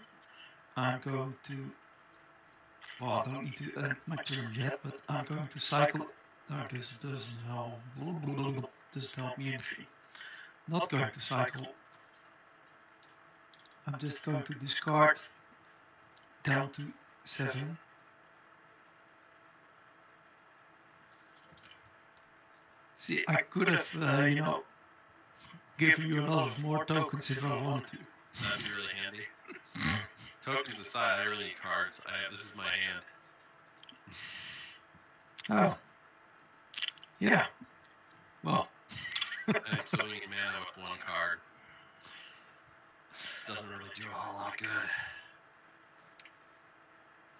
I'm going to. Well, I don't need to end my turn yet, but I'm going to cycle. No, this doesn't help. Doesn't help me anything. Not going to cycle. I'm just going to discard down to 7. See, I could have, given you a lot of more tokens if I wanted to. That'd be really handy. Tokens aside, I really need cards. This is my hand. Oh. Yeah. Well. I'm swinging mana with 1 card. Doesn't really do a whole lot good.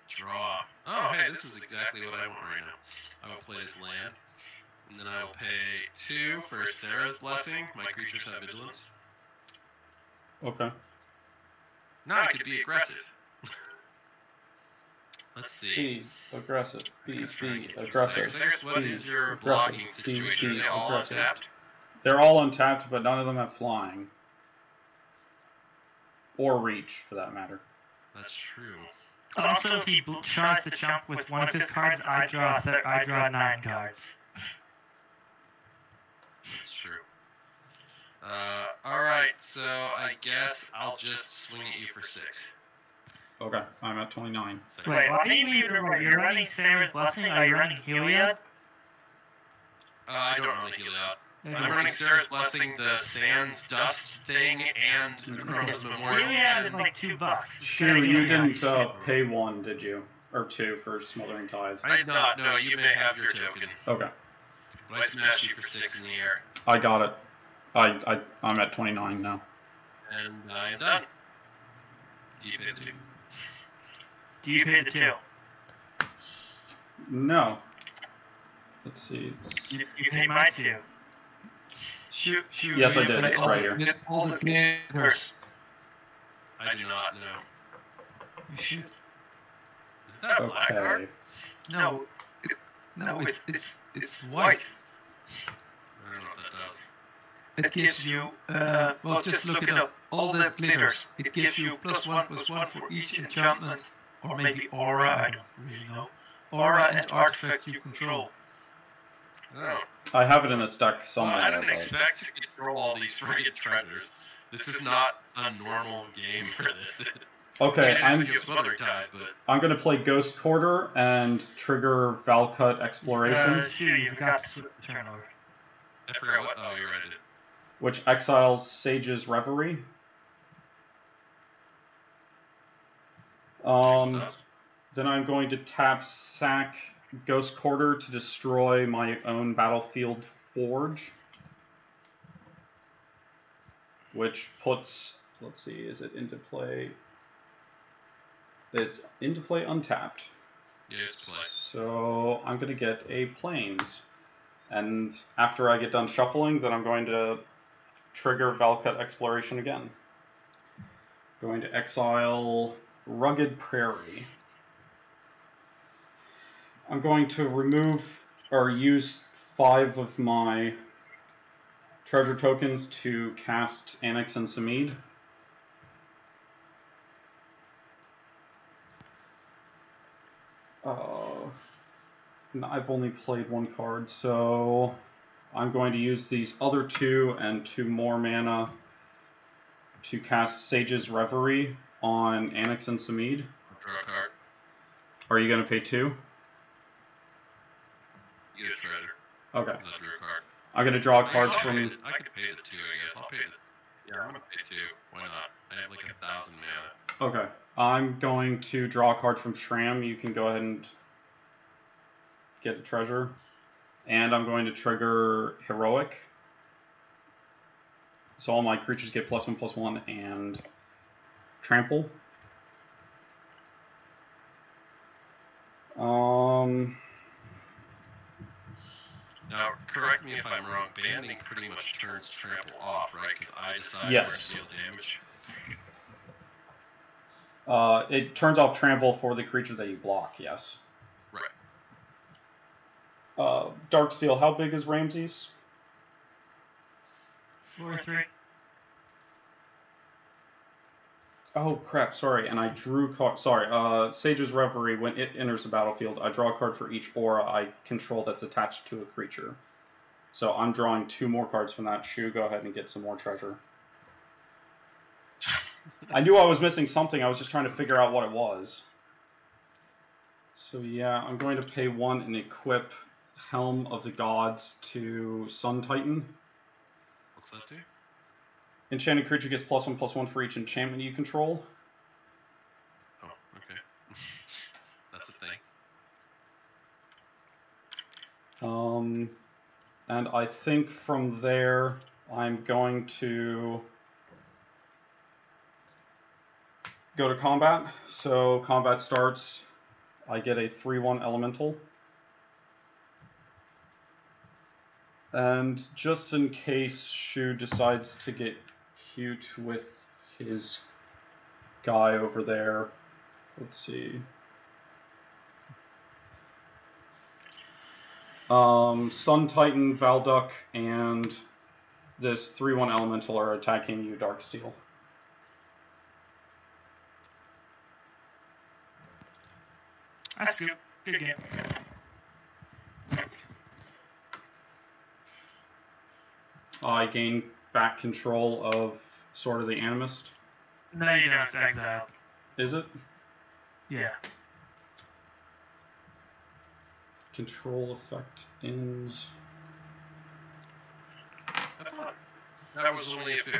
Draw. Oh, hey, this is exactly what I want right now. I will play this land. And then I will pay 2 for Sarah's Blessing. My creatures have vigilance. Okay. Now I could be aggressive. Let's see. Be aggressive. Be aggressive. aggressive. Segrus, what is your blocking situation? Are they all untapped? They're all untapped, but none of them have flying. Or reach, for that matter. That's true. Also, if he tries to jump with one of his cards, I draw 9 cards. That's true. Alright, so I guess I'll just swing at you for 6. Okay, I'm at 29. Wait, why do you even remember? You're running Sarah's Blessing? Are you running Heliod? I don't run Heliod. I'm running Sarah's Blessing, the Sans Dust thing, and Necroma's Memorial. Heliod is like $2. Sure, you didn't pay 1, did you? Or 2 for Smothering Tides. I did not. No, you may have your token. Okay. But I smashed you for 6 in the air. I got it. I'm at 29 now. And I'm done. Do you pay the 2? Do you pay the 2? No. Let's see. You pay my 2. Shoot. Yes, I did. It's right here. All the glitters. I do not know. You should. Is that a black card? No. It's white. I don't know what that does. It gives you, well, just look it up. All that glitters. It gives you +1/+1 for each enchantment, or maybe aura. I don't really know. Aura and artifact you control. Oh. I have it in a stack somewhere. Well, I didn't expect to control all these friggin' treasures. This is not a normal game for this. Okay, I'm gonna play Ghost Quarter and trigger Valcut Exploration. Shoot, you forgot to switch the turn order. I forgot what. Oh, you're right. I did. Which exiles Sage's Reverie. Then I'm going to tap sack Ghost Quarter to destroy my own Battlefield Forge. Which puts, let's see, is it into play? It's into play untapped. Yeah, it's play. So I'm going to get a Plains. And after I get done shuffling, then I'm going to trigger Valcut Exploration again. Going to exile Rugged Prairie. I'm going to remove or use 5 of my treasure tokens to cast Anax Cymede. I've only played 1 card, so I'm going to use these other 2 and 2 more mana to cast Sage's Reverie on Anax Cymede. Draw a card. Are you going to pay 2? You get a treasure. Okay. I drew a card. I'm going to draw cards I from... could pay the 2, I guess. I'll pay the... Yeah, I'm going to pay 2. Why not? I have like 1,000 mana. Okay. I'm going to draw a card from Shram. You can go ahead and get a treasure. And I'm going to trigger Heroic. So all my creatures get +1/+1 and Trample. Now, correct me if I'm wrong, banning pretty much turns Trample off, right? Because I decide yes. where to deal damage. It turns off Trample for the creature that you block, yes. Right. Darksteel, how big is Ramses? 4/3. Oh crap, sorry, and I drew Sage's Reverie, when it enters the battlefield, I draw a card for each aura I control that's attached to a creature. So I'm drawing 2 more cards from that. Shu, go ahead and get some more treasure. I knew I was missing something, I was just trying to figure out what it was. So yeah, I'm going to pay 1 and equip Helm of the Gods to Sun Titan. What's that do? Enchanted creature gets +1/+1 for each enchantment you control. Oh, okay. That's a thing. And I think from there, I'm going to go to combat. So combat starts. I get a 3/1 elemental. And just in case Shu decides to get cute with his guy over there, let's see. Sun Titan, Valduck, and this 3/1 elemental are attacking you, Darksteel. That's good. Good game. I gain back control of Sword of the Animist. No, you don't. It's exile. Is it? Yeah. Control effect ends. I thought that was only if you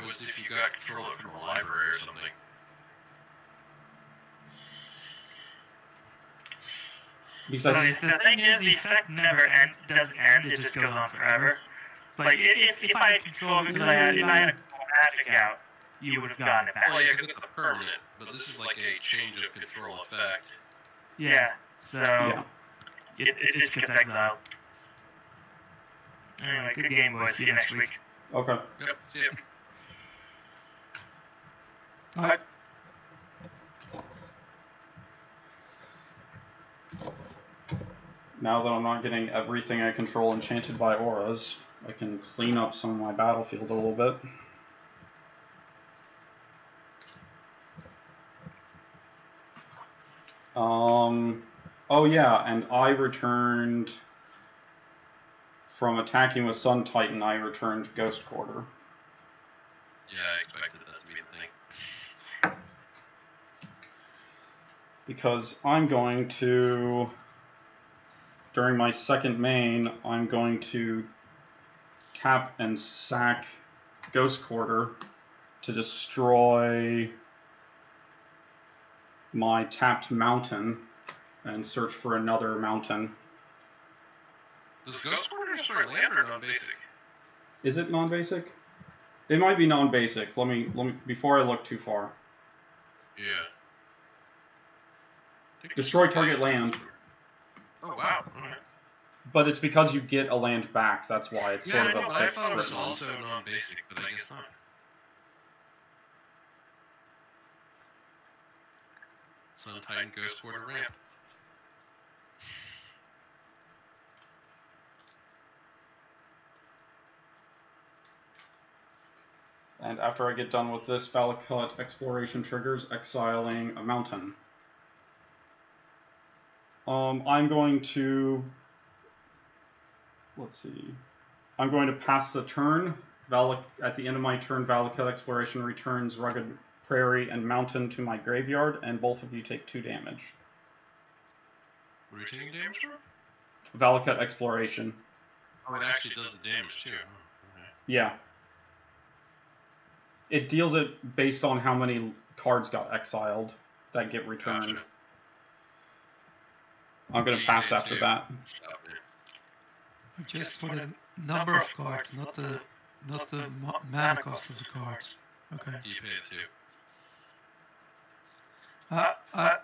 got control of it from the library or something. Besides, So the thing is, the effect never doesn't end. It just goes on forever. Like if I had control, because I had magic out, you would have gotten it back. Well, yeah, because it's a permanent, but this is like a change of control effect. Yeah. So yeah. it just gets exiled. Anyway, good game, boys. See you next week. Okay. Yep. See ya. Alright. Now that I'm not getting everything I control enchanted by auras, I can clean up some of my battlefield a little bit. Oh yeah, and I returned from attacking with Sun Titan, I returned Ghost Quarter. Yeah, I expected that to be the thing. Because I'm going to, during my second main, I'm going to tap and sack Ghost Quarter to destroy my tapped mountain and search for another mountain. Does Ghost Quarter destroy land or non-basic? Is it non-basic? It might be non-basic. Let me before I look too far. Yeah. Destroy target land. Oh wow. But it's because you get a land back. That's why it's Yeah, sort I of know, a but I fixed thought it was written. also non-basic, but I guess not. Sun Titan Ghost Border Ramp. And after I get done with this, Valakut Exploration triggers, exiling a mountain. I'm going to... Let's see. I'm going to pass the turn. At the end of my turn, Valakut Exploration returns Rugged Prairie and Mountain to my graveyard, and both of you take 2 damage. What are you taking damage from? Valakut Exploration. Oh, it actually does the damage too. Oh, okay. Yeah. It deals it based on how many cards got exiled that get returned. Gotcha. I'm going to pass after that. Just for the number of cards, not the mana cost of the cards. Okay. So you pay it too.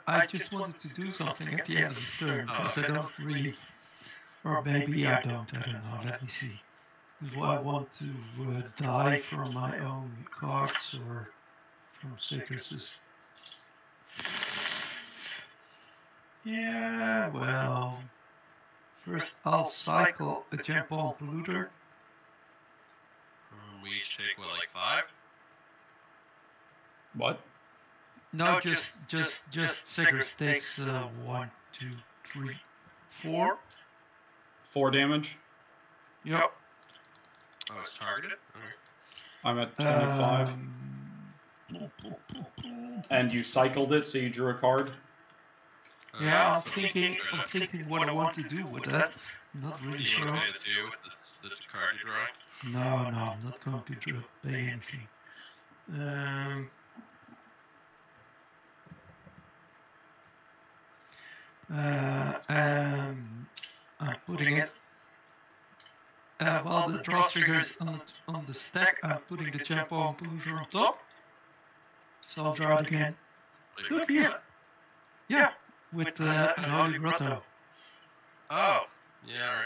I just wanted to do something at the end of the turn, because I don't really, or maybe I don't know, let me see. Do I want to die from my own cards or from Segrus's? Yeah, well, first I'll cycle a jump on polluter. We each take what, like 5? What? No, just Segrus takes 1, 2, 3, 4. 4 damage. Yep. Oh, it's targeted? Okay. I'm at 25. And you cycled it, so you drew a card? Yeah, I'm thinking what I want to do with that. I'm not really sure. Do you want to pay the 2 with the card you draw? No, I'm not going to pay anything. I'm putting it. While the draw triggers on the stack, I'm putting the jump on polluter on top. So I'll draw it again. Look here. Yeah, with Unholy Grotto. Oh, yeah,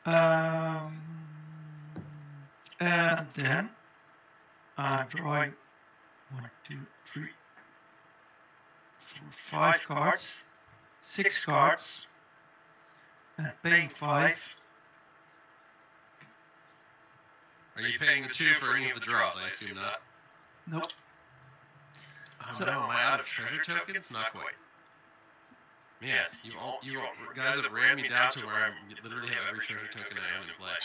alright. And then I'm drawing 1, 2, 3, 4, 5 cards, 6 cards, and paying 5. Are you paying the 2 for any of the draws? I assume not. Nope. Oh so, no, am I out of treasure tokens? Not quite. Man, you all guys have ran me down to where I literally have every treasure token I own in play.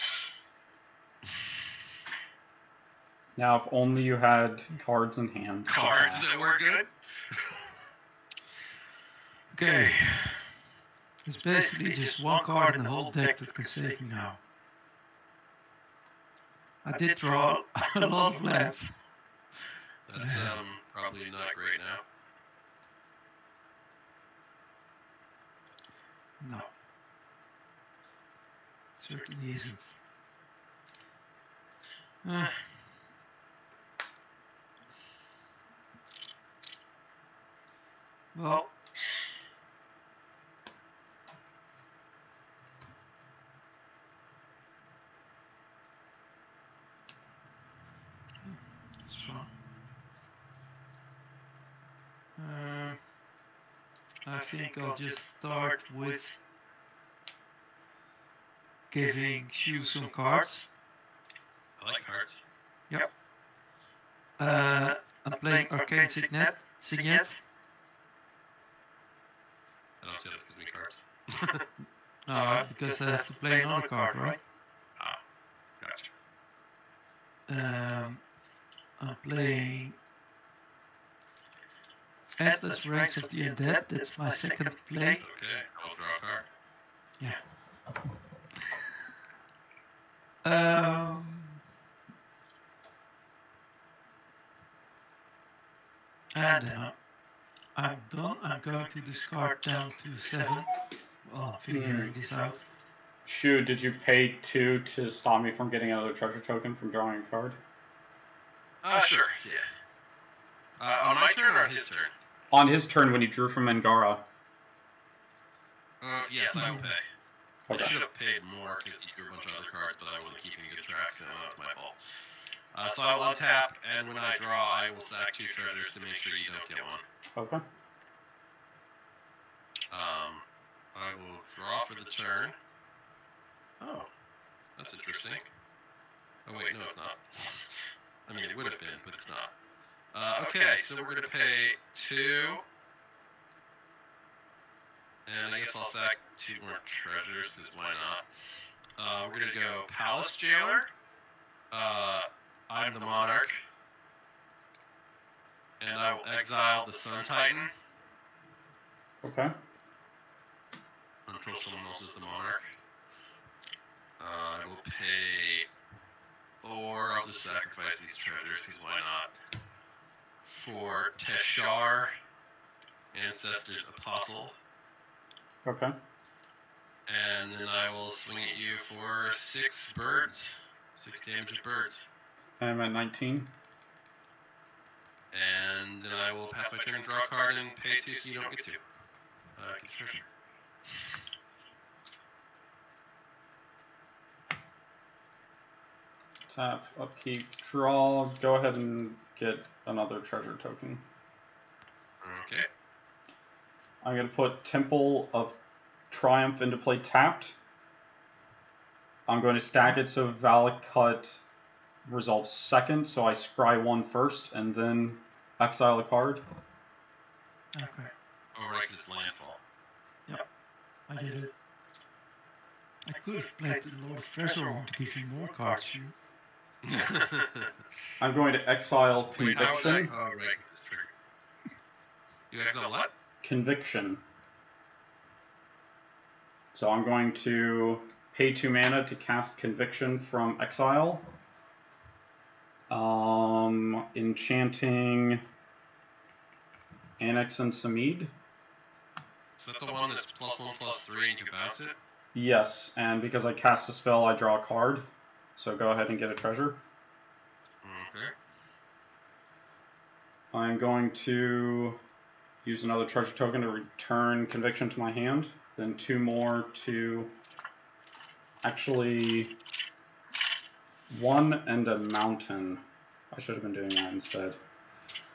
Now, if only you had cards in hand. Cards that were good? Okay. It's basically just 1 card in the whole deck that can save me now. I did draw a lot of lands. That's probably not great now. No. Certainly isn't. Well, strong. I think I'll just start with giving Shu some cards. I like cards. Yep. I'm playing Arcane Signet. I don't say this gives me cards. No, because I have to play another card, right? Ah, gotcha. I'm playing Atlas Ranks of the Undead. That's my second play. Okay, I'll draw a card. Yeah. And then I'm done. I'm going to discard down to 7. Well, figuring this out. Shu, did you pay 2 to stop me from getting another treasure token from drawing a card? Sure, yeah. On my turn or his turn? On his turn when he drew from Angara. Yes, I will pay. Okay. I should have paid more because you drew a bunch of other cards, but I wasn't keeping good track, so that was my fault. So I will untap, and when I draw, I will sack 2 treasures to make sure you don't get one. Okay. I will draw for the turn. Oh, that's interesting. Oh wait, no, it's not. I mean, it would have been, but it's not. Okay, so we're gonna pay 2. And I guess I'll sack 2 more treasures, because why not? We're going to go Palace Jailer. I'm the Monarch. And I will exile the Sun Titan. Okay. Until someone else is the Monarch. I will pay 4. I'll just sacrifice these treasures, because why not? For Teshar, Ancestor's Apostle. Okay. And then I will swing at you for 6 birds. 6 damage of birds. I'm at 19. And then I will pass my turn and draw a card and pay 2 so you don't get to. Get treasure. Tap, upkeep, draw. Go ahead and get another treasure token. Okay. I'm going to put Temple of Triumph into play tapped. I'm going to stack it so Valakut resolves second, so I scry 1 first, and then exile a card. Okay. Oh, right, because it's landfall. Yep, I get it. I could have played the Lord of Tresserhorn to give you more cards, you. I'm going to exile Wait, Conviction. oh, right, this trigger. You exile what? Conviction. So I'm going to pay 2 mana to cast Conviction from exile. Enchanting Anax Cymede. Is that the one that's +1/+3 and you can bounce it? Yes, and because I cast a spell, I draw a card. So go ahead and get a treasure. Okay. I'm going to use another treasure token to return Conviction to my hand. Then 2 more to... Actually... 1 and a mountain. I should have been doing that instead.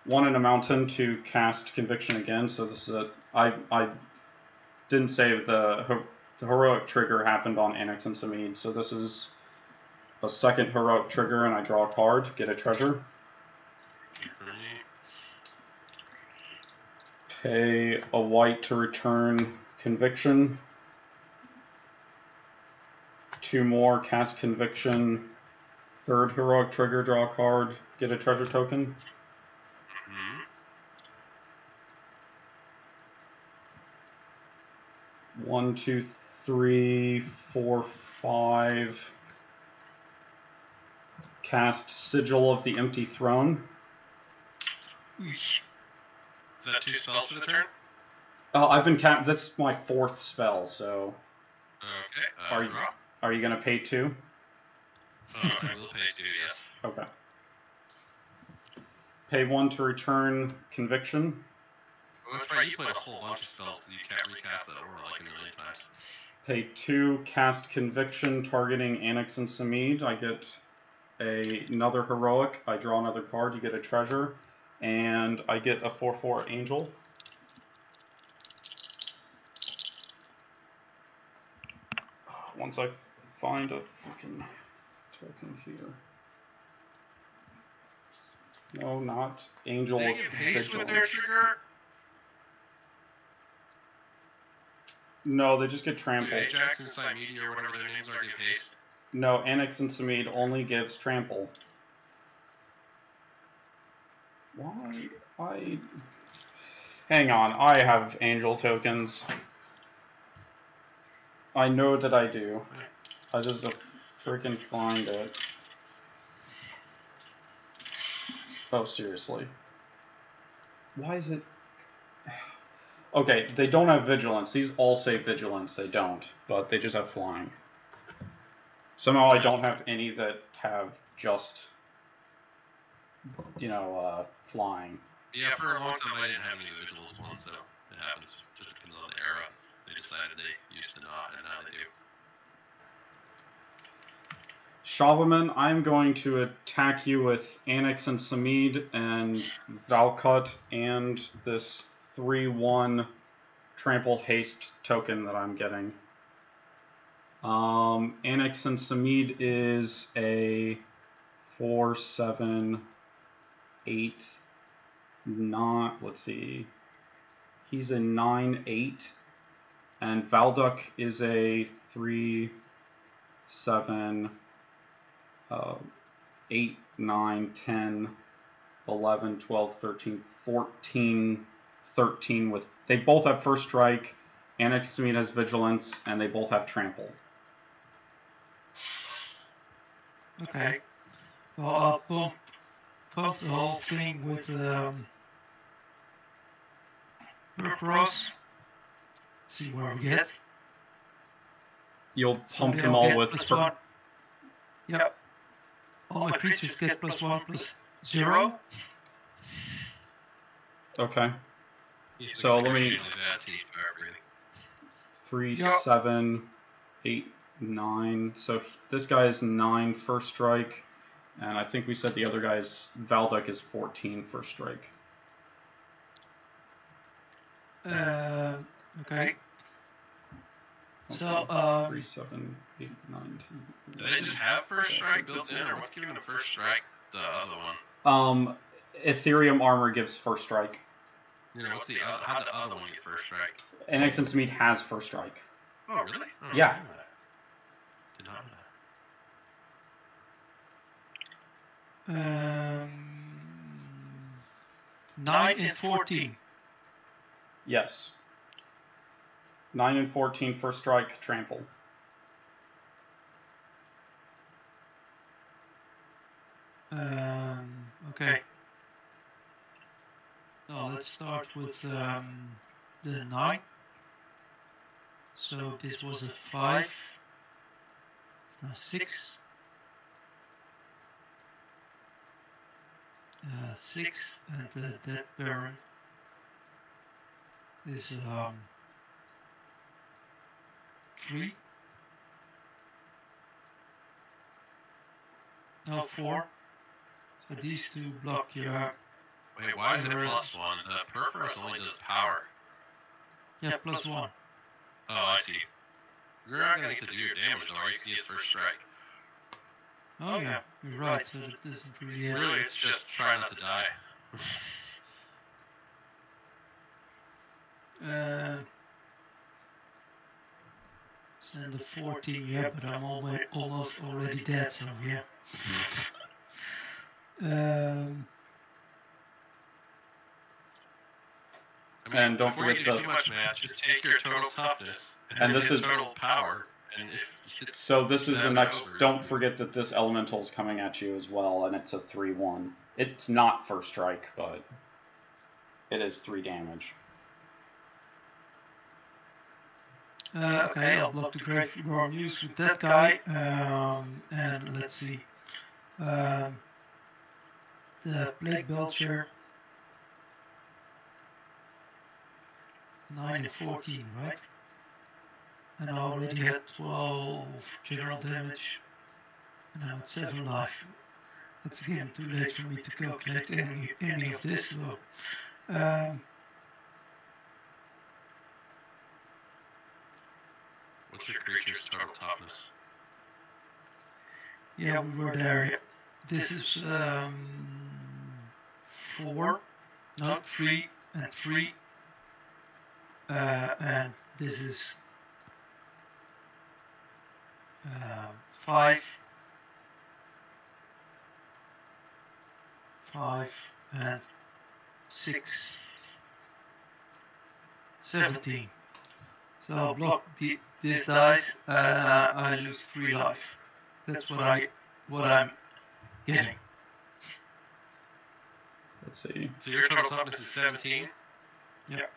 1 and a mountain to cast Conviction again. So this is a... I didn't save the heroic trigger happened on Anax Cymede. So this is a second heroic trigger, and I draw a card, get a treasure. Pay a white to return Conviction. 2 more, cast Conviction. Third heroic trigger, draw a card, get a treasure token. Mm-hmm. 1, 2, 3, 4, 5. Cast Sigil of the Empty Throne. Is that 2 spells for the turn? I've been that's my 4th spell, so. Okay. Are you gonna pay 2? I will pay 2, yes. Okay. Pay 1 to return Conviction. Well, that's right. You played a whole bunch of spells because you can't recast that aura like a million times. Pay 2, cast Conviction, targeting Anax Cymede. I get another heroic. I draw another card. You get a treasure, and I get a 4/4 angel. Once I find a fucking token here. No, not angel. They give haste with their trigger. No, they just get trampled. Ajax and Cymede or whatever their names are give haste. No, Anax Cymede only gives trample. Why? Hang on, I have angel tokens. I know that I do. I just don't freaking find it. Oh, seriously. Why is it... Okay, they don't have vigilance. These all say vigilance. They don't, but they just have flying. Somehow I don't have any that have just, flying. Yeah, for a long time I didn't have any of the vigilance ones, so it happens. Just depends on the era. They decided they used to not, and now they do. Shabbaman, I'm going to attack you with Anax and Cymede and Valcut and this 3/1 trample haste token that I'm getting. Anax and Cymede is a 4, 7, 8, 9. Let's see. He's a 9, 8. And Valduck is a 3, 7, 8, 9, 10, 11, 12, 13, 14, 13 with... They both have first strike, Anax Cymede has vigilance, and they both have trample. Okay. Well, I'll pump the whole thing with Purpose. See where we get. You'll So pump they them all all get with... +1. Yep. All my creatures get +1/+0. Okay. Yeah, So let me... 3, 7, 8, 9. So this guy is 9 first strike, and I think we said the other guy's Valduck is 14 first strike. Okay. Let's So, see. 3, 7, 8, 9, 10. Do they just have first strike built in, or what's giving them first strike? The other one. Ethereum armor gives first strike. You know, what's the other? How'd the other one get first strike? Anax and Cymede has first strike. Oh, really? Oh, Yeah. Did not know that. 9 and 14. Yes. 9 and 14 first strike, trample. Okay. So let's start with the 9. So this was a 5. It's now 6. 6, and the Dead Baron is 3. No, 4. So these two block your... Wait, why is it +1? The Perforce only does power. Yeah, +1. Oh, I see. You're not going to get to do your damage, though, right? Because he has first strike. Oh yeah, you're right. So it doesn't really have... Really, it's just try not to die. And the 14, yeah, but I'm almost already dead, so yeah. I mean, And don't before you forget do the... too much, Matt, just take your total toughness And this is total power. And if it's so this is the next... over, Don't forget that this elemental is coming at you as well, and it's a 3/1. It's not first strike, but it is 3 damage. Okay, I'll block the Grave Roar Muse with that guy. And let's see. The Plague Belcher. 9 and 14, right? And I already had 12 general damage. And I'm at 7 life. It's again too late for me to calculate any of this. So, what's your creature's total toughness? Yeah, we were there. This is 4, no, 3 and 3. And this is 5, 5 and 6, 17. So I'll block this dice, I lose 3 life. That's what I'm getting. Let's see. So your total toughness is 17? Yeah.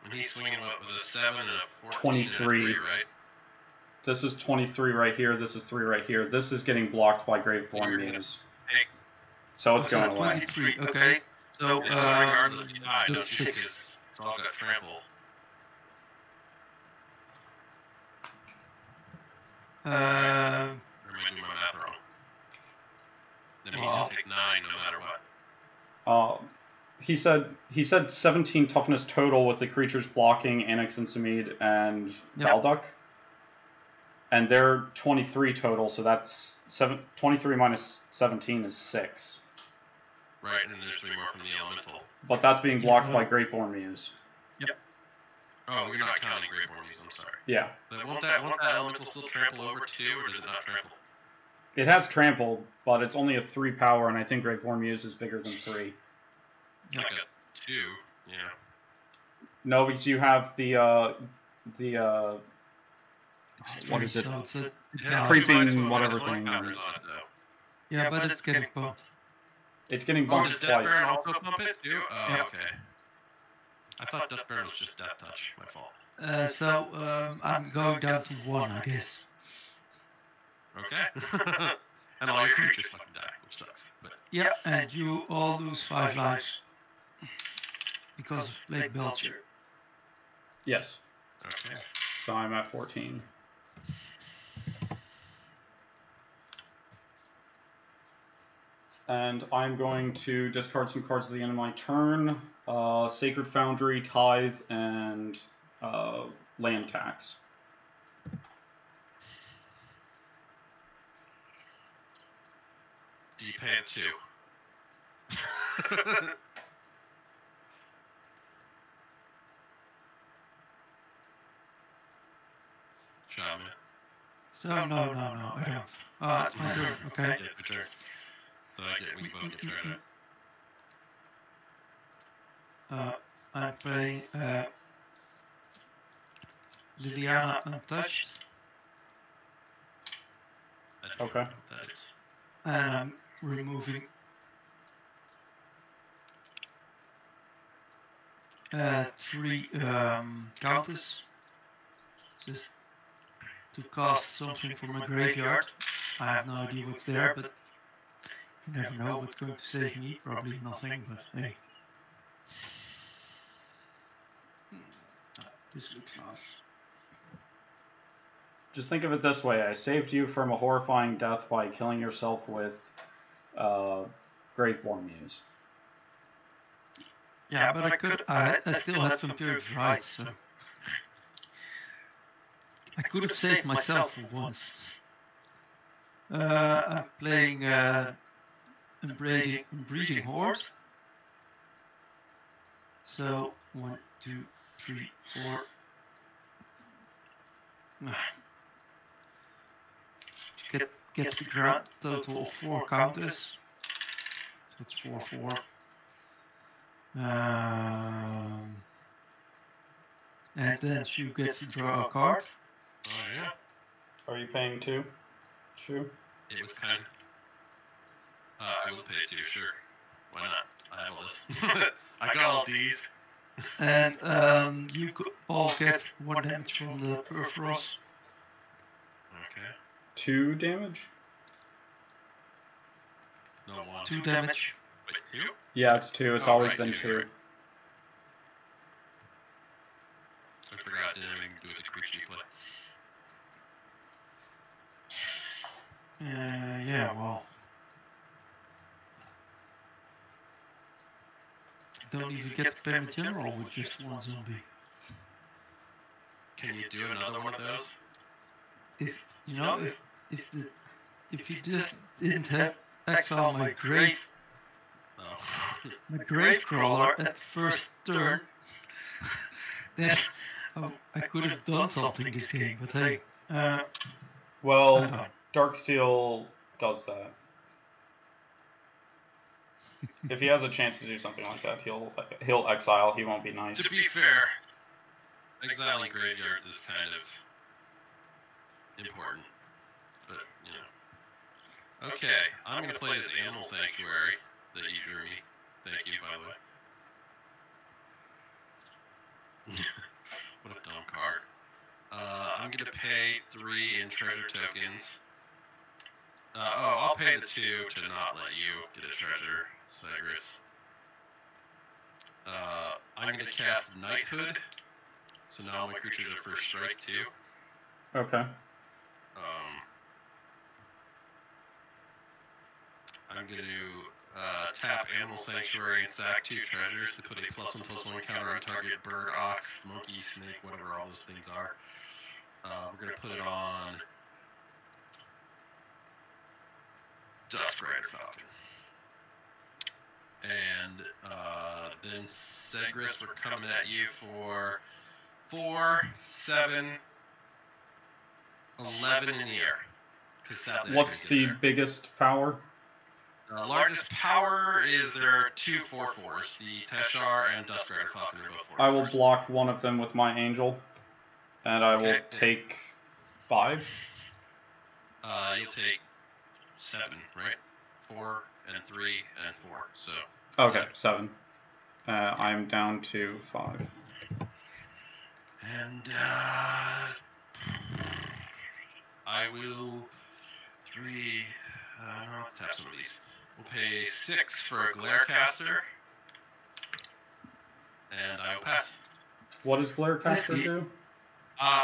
And he's swinging up with a 7 and a 14 23. and a 3, right? This is 23 right here. This is 3 right here. This is getting blocked by Graveborn Muse. So it's going away. 23, okay. So, This is regardless of die, don't you? Because it's all got trample. Or am I doing my math wrong? That means he'll take 9 no matter what. He said 17 toughness total with the creatures blocking Anax Cymede and Balduck. And they're 23 total, so that's 23 minus 17 is 6. Right, and then there's 3 more from the elemental. But that's being blocked by Greatborn Muse. Yep. Oh, you're not counting Greatborn Muse, I'm sorry. Yeah. But won't that elemental still trample over 2, or does it not trample? It has trample, but it's only a 3 power, and I think Greatborn Muse is bigger than 3. It's like a 2, yeah. No, because you have the what is it? So it's creeping whatever thing. Yeah, but it's getting bumped. It's getting bumped does twice. Death Baron also pump it too? Oh, yeah. Okay. I thought Death Baron was just Death Touch. My fault. So I'm going down to 1, I guess. Okay. And all your creatures fucking die, which sucks. But yeah, and you all lose 5 lives because of Blade Belcher. Yes. Okay. So I'm at 14. And I'm going to discard some cards at the end of my turn. Sacred Foundry, Tithe, and Land Tax. Do you pay it 2? Shabbaman. So no, I don't. Oh, it's my turn. Okay. Yeah, your turn. So I get when you both get tried out. I'm playing Liliana Untouched. Okay. That is. And I'm removing 3 counters. Just to cast something from my graveyard. I have no idea what's there, but you never know what's going to save me. Probably nothing, but hey. This looks nice. Just think of it this way. I saved you from a horrifying death by killing yourself with Greatborn Muse. Yeah, but I still had Vampiric Right, so I could have saved myself for once. I'm playing Breeding Horde. So 1, 2, 3, 4. Gets the grand total of 4 counters. So it's 4/4. And then Shu gets to draw a card. Oh yeah. Are you paying 2? Sure. It was kind of. I will pay 2, sure. Why not? I have all this. I got all these. And you all get 1 damage from the Perforos. Okay. 2 damage? No, 1. 2 damage. Wait, 2? Yeah, it's 2. It's always been 2. Right. I forgot it didn't have anything to do with the creature you play. Yeah, well. Don't even get to pay the general with just 1 zombie. Can you do another one of those? If you just didn't have exile my grave crawler at the first turn, then I could have done something this game. But hey, well, Darksteel does that. If he has a chance to do something like that, he'll exile. He won't be nice. To be fair, exiling graveyards is kind of important, but you know. Okay, I'm gonna play this Animal Sanctuary that you drew me. Thank you, by the way. What a dumb card. I'm gonna pay 3 in treasure tokens. I'll pay the 2 to not let you get a treasure, Segrus. I'm gonna cast Knighthood, so now my creatures are first strike too. Okay. I'm going to tap Animal Sanctuary and sack 2 treasures to put a +1/+1 counter on target bird, ox, monkey, snake, whatever all those things are. We're going to put it on Duskrider Falcon. And then Segrus, we're coming at you for 4, 7, 11 in the air. What's the biggest power? The largest power is there are 2 4/4s, the Teshar and Duskrider Falcon are both 4/4s. I will block one of them with my angel, and I will take 5. You'll take 7, right? 4 and 3 and 4. So. Okay, 7. I'm down to 5. And I will 3. Let's tap some of these. We'll pay 6 for a Glarecaster, and I will pass. What does Glarecaster do?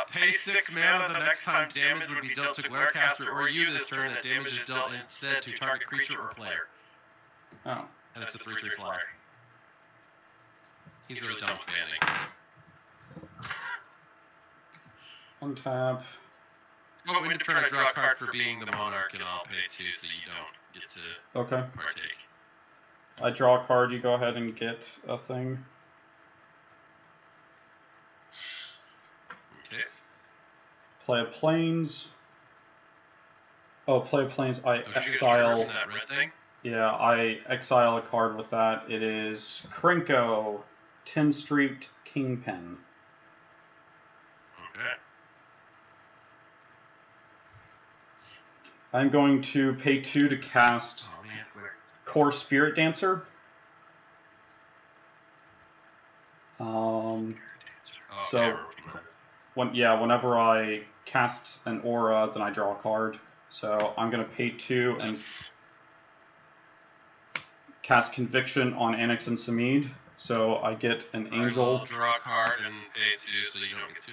Pay 6 mana the next time damage would be dealt to Glarecaster or you this turn. That damage is dealt instead to target creature or player. Oh. And it's a 3/3 flyer. He's really dumb with banning. Untap. Oh, end of turn I draw a card for being the monarch, and I'll pay 2 so you don't get to partake. I draw a card, you go ahead and get a thing. Okay. Play a plains. Oh, play a plains. I exile. From that red thing? Yeah, I exile a card with that. It is Krenko, 10 Street Kingpin. Okay. I'm going to pay 2 to cast Core Spirit Dancer. Whenever I cast an aura, then I draw a card. So I'm going to pay 2 and cast Conviction on Anax Cymede. So I get an angel. I'll draw a card and pay 2 so you don't get 2.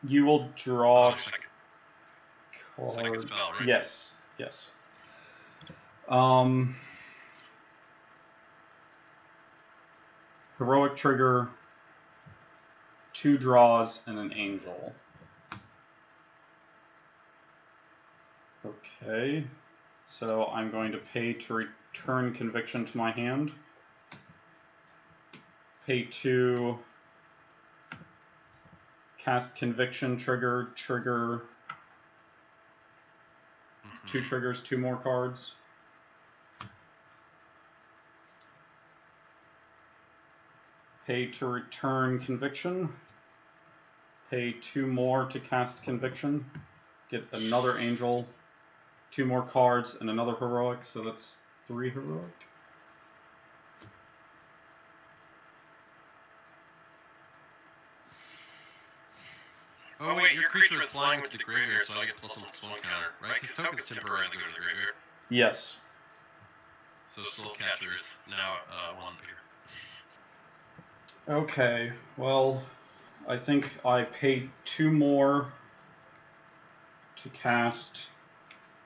You will draw a second. card. Second spell, right? Yes. Heroic trigger, 2 draws, and an angel. Okay, so I'm going to pay to return Conviction to my hand. Pay 2, cast Conviction, trigger, 2 triggers, 2 more cards. Pay to return Conviction. Pay 2 more to cast Conviction. Get another angel, 2 more cards, and another heroic, so that's 3 heroic. Oh wait, your creature is flying with the graveyard, so I get +1/+1 counter, right? Because tokens temporarily go to the graveyard. Yes. So Soul Catcher's now 1 bigger. Okay, well, I think I paid 2 more to cast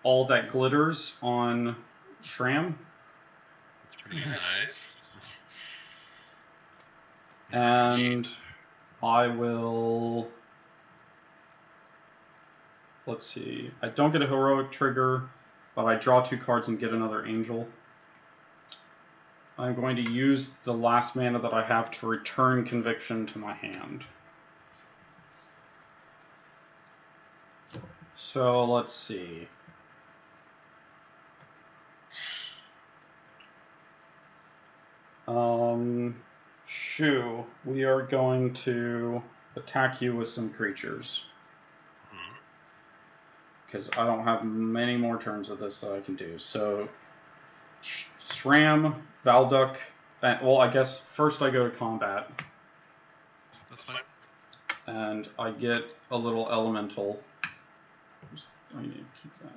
All That Glitters on Shram. That's pretty nice. And I will... Let's see. I don't get a heroic trigger, but I draw 2 cards and get another angel. I'm going to use the last mana that I have to return Conviction to my hand. So let's see. Shu, we are going to attack you with some creatures. Because I don't have many more turns of this that I can do. So, Shram, Valduk, well, I guess first I go to combat. That's fine. And I get a little elemental. I need to keep that.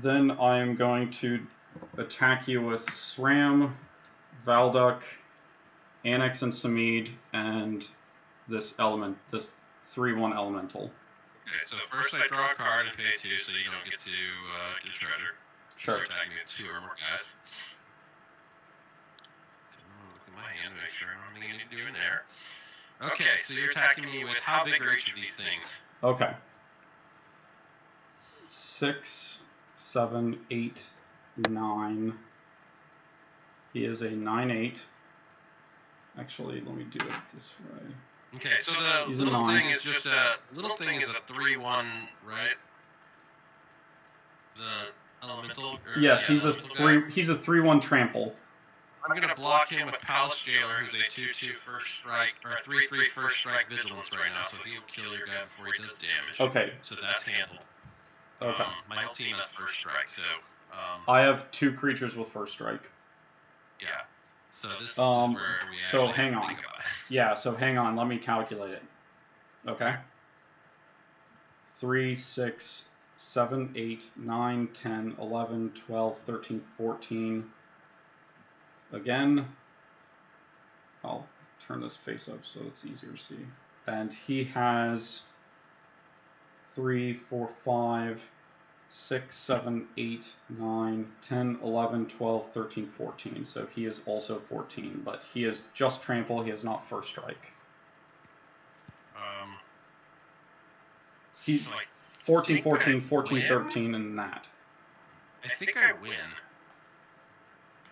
Then I'm going to attack you with Shram, Valduk, Anax Cymede, and this element, this 3/1 elemental. Okay, so first I draw a card and pay 2, so you don't get to your treasure. Sure. So you're attacking me with 2 or more guys. So I'm gonna look at my hand to make sure nothing I need to do in there. Okay, so you're attacking me with how big are each of these things? Okay. 6, 7, 8, 9. He is a 9/8. Actually, let me do it this way. Okay, so the little thing is just a 3/1, right? The elemental. Yes, he's a elemental guy. He's a 3/1 trample. I'm gonna block him with Palace Jailer, who's a 2/2 first strike or 3/3 first strike vigilance right now, so he'll kill your guy before he does damage. Okay. So that's handled. Okay. My whole team has first strike, so. I have 2 creatures with first strike. Yeah. So this is where we actually so hang on. think about it. Yeah, so hang on, let me calculate it. Okay. 3, 6, 7, 8, 9, 10, 11, 12, 13, 14. Again, I'll turn this face up so it's easier to see. And he has 3, 4, 5, 6, 7, 8, 9, 10, 11, 12, 13, 14. So he is also 14, but he is just trample, he is not first strike. He's so 14, 14, 14, 13, and that. I think I win.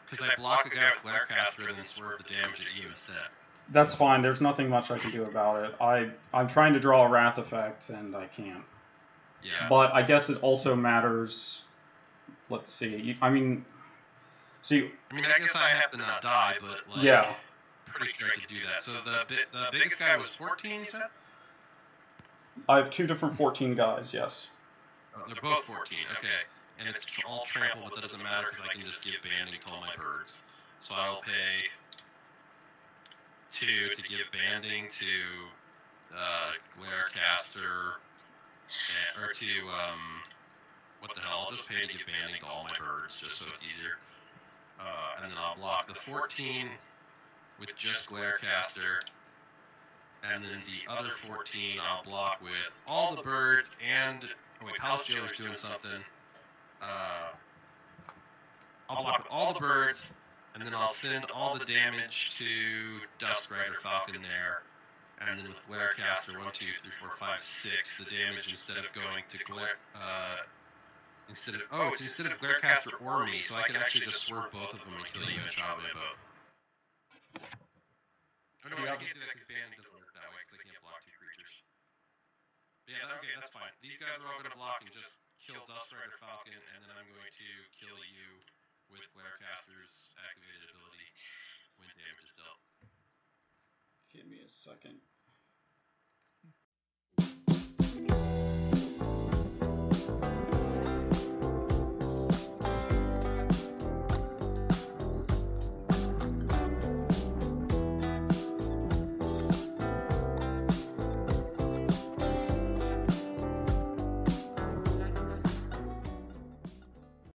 Because I block the guy with Glarecaster and then swerve the damage at you instead. That's fine, there's nothing much I can do about it. I'm trying to draw a Wrath effect, and I can't. Yeah. But I guess it also matters. Let's see. I mean, see. I guess I have to not die, but like, yeah. Pretty sure I could do that. So the biggest guy was 14, you said? I have 2 different 14 guys. Yes. Oh, they're both 14. Okay, and it's all trample, but that doesn't matter because I can just give banding to all my birds. So I'll pay 2 to give banding to Glarecaster. Or to, what the hell, I'll just pay to give banding to all my birds, just so it's easier. And then I'll block the 14 with just Glarecaster, and then the other 14 I'll block with all the birds and, oh wait, Palace Jailer's doing something. I'll block with all the birds, and then I'll send all the damage to Duskrider Falcon there. And then with Glarecaster, 1, 2, 3, 4, 5, 6, the damage instead of going to instead of Glarecaster or me, so I can actually just swerve both of them and kill you and Shabbaman both. Oh no, I can't do that because banding doesn't work that way because I can't block 2 creatures. But yeah, okay, that's fine. These guys are all going to block and just kill Duskrider Falcon, and then I'm going to kill you with Glarecaster's activated ability when damage is dealt. Give me a second.